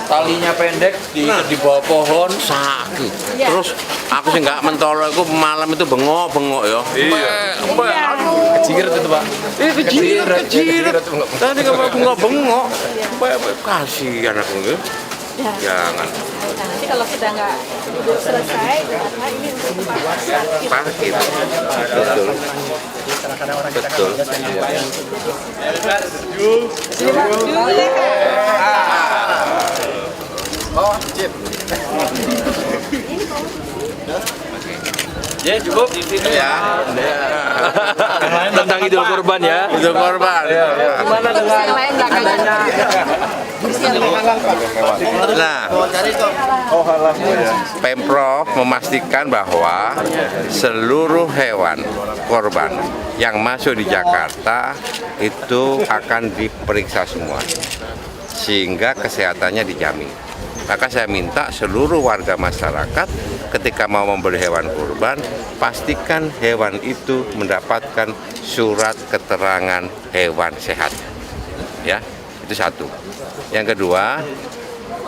talinya pendek, diikat di bawah pohon, sakit. Iya. Terus aku sih nggak mentolo, aku malam itu bengok ya. Kejirat itu Pak. Kejirat. Tadi kamu aku nggak bengok. Kasihan aku gitu. Ya. Jangan. Nah, nanti kalau sudah nggak selesai, maka ini untuk Parkir. Betul. Betul. Oh, Jip. Ya cukup di sini ya. Tentang Idul Kurban ya. Idul Kurban. Gimana dengan adanya Nah, Pemprov memastikan bahwa seluruh hewan korban yang masuk di Jakarta itu akan diperiksa semua, sehingga kesehatannya dijamin. Maka saya minta seluruh warga masyarakat ketika mau membeli hewan kurban, pastikan hewan itu mendapatkan surat keterangan hewan sehat. Ya, itu satu. Yang kedua,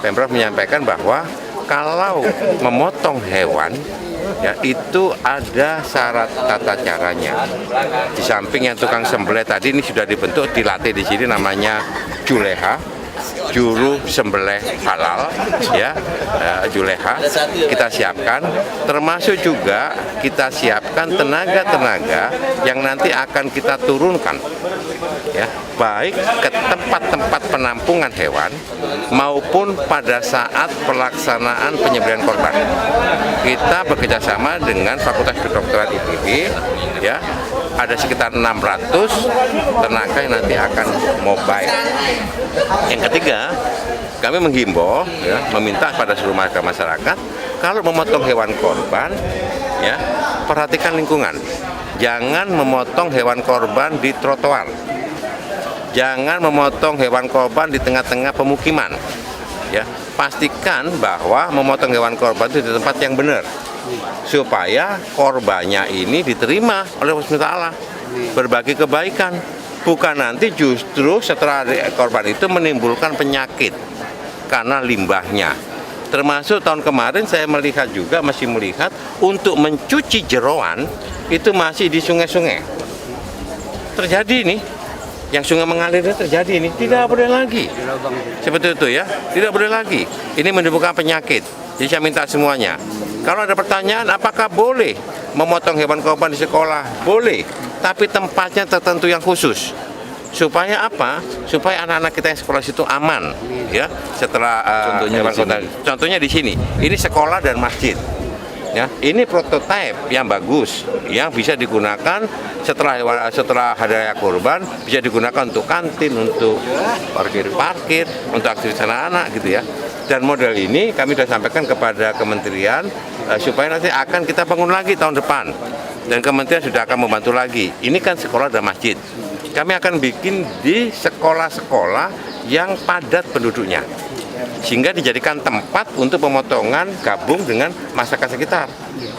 Pemprov menyampaikan bahwa kalau memotong hewan, ya itu ada syarat tata caranya. Di samping yang tukang sembelih tadi ini sudah dibentuk, dilatih di sini namanya juleha, juru sembelih halal, ya, juleha kita siapkan, termasuk juga kita siapkan tenaga-tenaga yang nanti akan kita turunkan, ya, baik ke tempat-tempat penampungan hewan maupun pada saat pelaksanaan penyembelihan korban. Kita bekerjasama dengan Fakultas Kedokteran IPB, ya, ada sekitar 600 tenaga yang nanti akan mobile. Yang ketiga, kami menghimbau, ya, meminta pada seluruh masyarakat kalau memotong hewan korban, ya, perhatikan lingkungan. Jangan memotong hewan korban di trotoar. Jangan memotong hewan korban di tengah-tengah pemukiman. Ya, pastikan bahwa memotong hewan korban itu di tempat yang benar, supaya korbannya ini diterima oleh Allah SWT, berbagi kebaikan. Bukan nanti justru setelah korban itu menimbulkan penyakit karena limbahnya. Termasuk tahun kemarin saya melihat juga, masih melihat untuk mencuci jeroan itu masih di sungai-sungai. Terjadi nih, yang sungai mengalir terjadi ini, tidak boleh lagi. Seperti itu ya, tidak boleh lagi. Ini menimbulkan penyakit. Jadi saya minta semuanya. Kalau ada pertanyaan, apakah boleh memotong hewan korban di sekolah? Boleh, tapi tempatnya tertentu yang khusus. Supaya apa? Supaya anak-anak kita yang sekolah situ aman, ya. Setelah contohnya di sini. Ini sekolah dan masjid. Ya, ini prototipe yang bagus, yang bisa digunakan setelah hari raya kurban, bisa digunakan untuk kantin, untuk parkir, untuk aktivitas anak-anak gitu ya. Dan model ini kami sudah sampaikan kepada kementerian supaya nanti akan kita bangun lagi tahun depan. Dan kementerian sudah akan membantu lagi. Ini kan sekolah dan masjid. Kami akan bikin di sekolah-sekolah yang padat penduduknya, sehingga dijadikan tempat untuk pemotongan gabung dengan masyarakat sekitar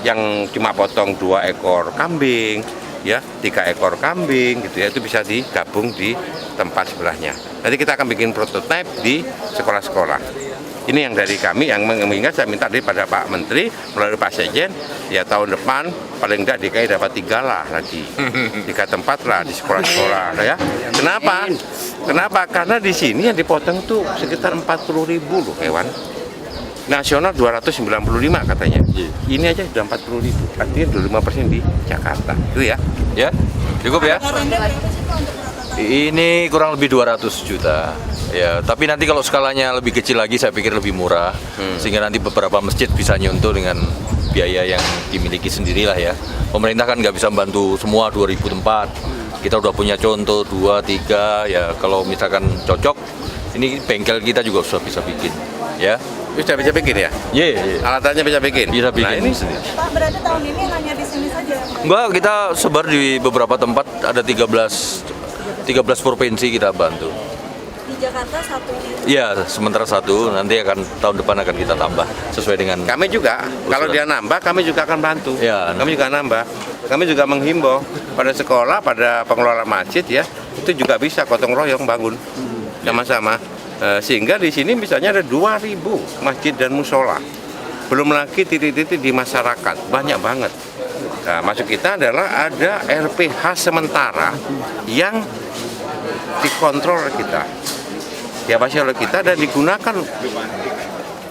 yang cuma potong 2 ekor kambing, ya 3 ekor kambing gitu ya, itu bisa digabung di tempat sebelahnya. Nanti kita akan bikin prototipe di sekolah-sekolah. Ini yang dari kami, yang mengingat saya minta daripada Pak Menteri melalui Pak Sekjen, ya tahun depan paling enggak DKI dapat 3 lah lagi, 3 tempat lah di sekolah-sekolah, ya. Kenapa? Kenapa? Karena di sini yang dipotong tuh sekitar 40.000 loh hewan. Nasional 295 katanya. Ini aja sudah 40.000. Artinya 25% di Jakarta. Itu ya. Ya, cukup ya. Ini kurang lebih 200 juta. Ya, tapi nanti kalau skalanya lebih kecil lagi saya pikir lebih murah. Sehingga nanti beberapa masjid bisa nyuntuh dengan biaya yang dimiliki sendirilah ya. Pemerintah kan nggak bisa membantu semua 2.000 tempat. Kita udah punya contoh 2, 3 ya, kalau misalkan cocok ini bengkel kita juga sudah bisa bikin ya. Bisa bikin ya? Iya. Alatannya bisa bikin? Bisa bikin. Nah, ini Pak, berarti tahun ini hanya di sini saja? Enggak, kita sebar di beberapa tempat, ada 13 provinsi kita bantu. Di Jakarta satu ini? Iya, sementara satu, nanti tahun depan akan kita tambah sesuai dengan. Kami juga, kalau dia nambah, kami juga akan bantu. Ya. Kami juga nambah. Kami juga menghimbau pada sekolah, pada pengelola masjid ya, itu juga bisa gotong royong bangun sama-sama. Sehingga di sini misalnya ada 2.000 masjid dan musola. Belum lagi titik-titik di masyarakat, banyak banget. Nah, maksud kita adalah ada RPH sementara yang dikontrol oleh kita, diawasi oleh kita dan digunakan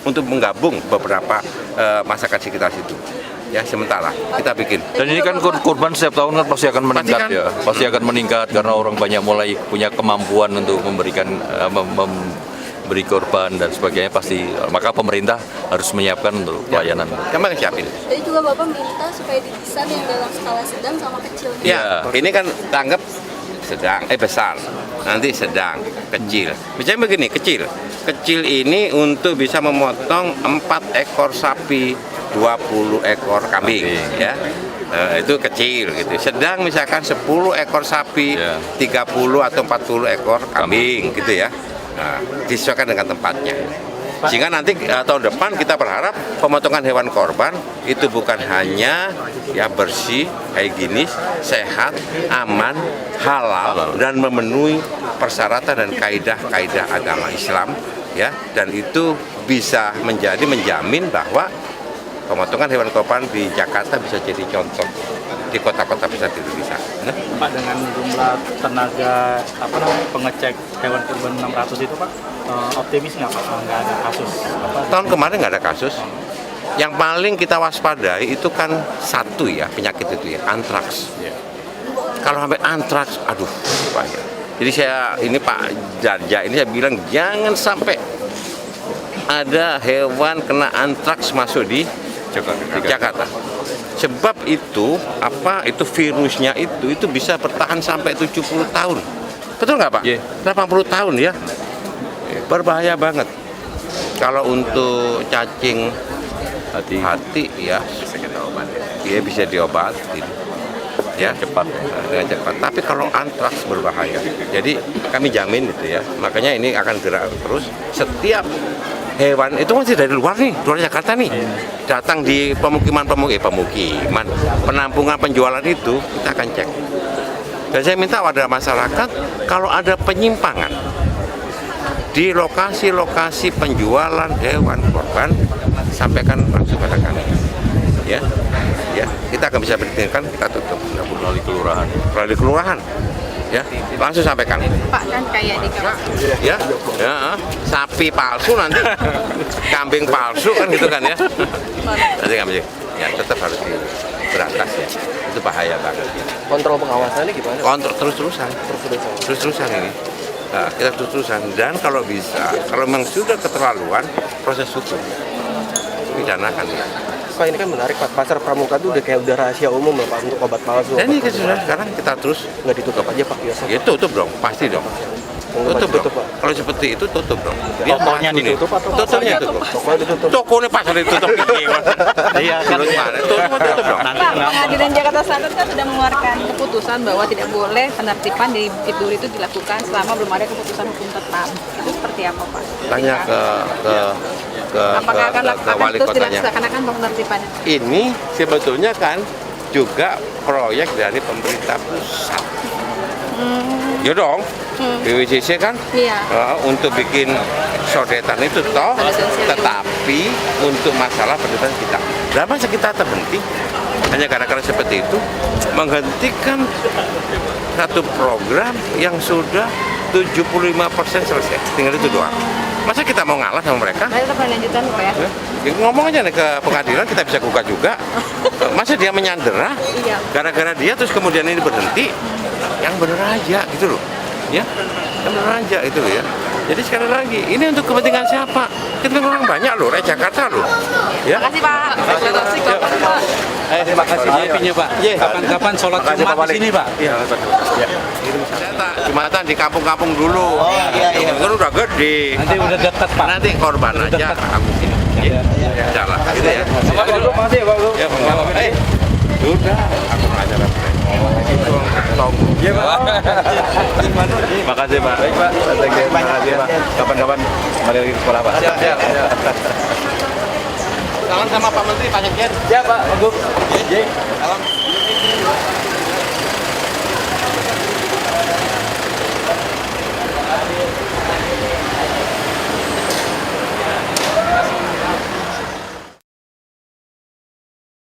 untuk menggabung beberapa masyarakat sekitar situ. Ya, sementara kita bikin. Dan ini kan kurban setiap tahun kan pasti akan meningkat ya, pasti akan meningkat karena orang banyak mulai punya kemampuan untuk memberikan memberi korban dan sebagainya, pasti maka pemerintah harus menyiapkan untuk pelayanan. Kemarin siapin. Jadi juga Bapak minta supaya didesain yang dalam skala sedang sama kecil. Ya, ini kan tanggap sedang, besar, nanti sedang, kecil. Misalnya begini, kecil. Kecil ini untuk bisa memotong 4 ekor sapi, 20 ekor kambing, ya. Itu kecil gitu. Sedang misalkan 10 ekor sapi, 30 atau 40 ekor kambing gitu ya. Nah, disesuaikan dengan tempatnya. Sehingga nanti tahun depan kita berharap pemotongan hewan korban itu bukan hanya ya bersih, higienis, sehat, aman, halal dan memenuhi persyaratan dan kaidah-kaidah agama Islam ya, dan itu bisa menjamin bahwa pemotongan hewan korban di Jakarta bisa jadi contoh di kota-kota besar di Indonesia. Nah, Pak, dengan jumlah tenaga pengecek hewan kurban 600 itu Pak, optimis nggak Pak? Nggak ada kasus? Tahun kemarin nggak ada kasus. Yang paling kita waspadai itu kan satu ya penyakit itu ya, antraks. Kalau sampai antraks, aduh bahaya. Jadi ini Pak Jarja ini saya bilang jangan sampai ada hewan kena antraks masuk di Jakarta. Sebab itu virusnya itu bisa bertahan sampai 70 tahun. Betul nggak Pak? 80 tahun ya. Berbahaya banget. Kalau untuk cacing hati ya dia bisa diobatin ya dengan cepat. Tapi kalau antraks berbahaya. Jadi kami jamin itu ya. Makanya ini akan gerak terus. Setiap hewan itu masih dari luar Jakarta nih, datang di pemukiman, penampungan penjualan itu kita akan cek. Dan saya minta pada masyarakat kalau ada penyimpangan di lokasi-lokasi penjualan hewan korban, sampaikan langsung pada kami. Ya, kita akan bisa berikan, kita tutup melalui kelurahan. Ya, langsung sampaikan. Pak, kan kayak di kawasan. Ya, sapi palsu nanti, kambing palsu kan gitu kan ya. Nanti kami ya tetap harus berantas ya. Itu bahaya banget. Kontrol pengawasannya gimana? Kontrol terus-terusan ini. Nah, kita terus-terusan dan kalau bisa, kalau memang sudah keterlaluan, proses hukum pidanakan ya. Pak, ini kan menarik Pak, pasar pramuka itu udah kayak rahasia umum Pak untuk obat palsu. Dan ini kan sudah sekarang kita terus nggak ditutup aja Pak biasa. Ya tutup dong, pasti dong. Tutup dong. Kalau seperti itu tutup dong. Tokonya ditutup atau tokonya tutup? Tokonya pasar ditutup gini. Iya, tutup dong. Pak, Pengadilan Jakarta Selatan kan sudah mengeluarkan keputusan bahwa tidak boleh penertiban di Bukit Duri itu dilakukan selama belum ada keputusan hukum tetap. Itu seperti apa Pak? Tanya ke apakah akan wali terus kotanya. dilaksanakan penertibannya? Ini sebetulnya kan juga proyek dari pemerintah pusat. Ya dong, BWCC kan untuk bikin sodetan itu toh, tetapi untuk masalah pendidikan kita. Dan masa kita terhenti hanya gara-gara seperti itu menghentikan satu program yang sudah 75% selesai, tinggal itu doang. Masa kita mau ngalah sama mereka? Nah, tetap lanjutan Pak ya? Ya, ngomong aja nih ke pengadilan, kita bisa gugat juga. Masa dia menyandera? Gara-gara dia terus kemudian ini berhenti? Yang bener aja gitu loh. Ya, yang bener aja itu ya. Jadi sekali lagi, ini untuk kepentingan siapa? Kita orang banyak loh, rakyat Jakarta loh. Ya. Terima kasih Pak. Terima kasih maafnya Pak. Kapan-kapan sholat Jumat di sini Pak? Iya. Saya tak Jumatan di kampung-kampung dulu. Kan udah gede. Nanti udah dekat Pak. Nanti korban aja aku sini. Ya, jalan gitu ya. Makasih Pak. Ya, sudah. Aku ngajar apa? Iya Pak. Makasih Pak. Baik Pak. Makasih Pak. Kapan-kapan kembali lagi ke sekolah Pak. Siap. Salam sama Pak Menteri, Pak Sekjen. Siap Pak. Bagus. Salam.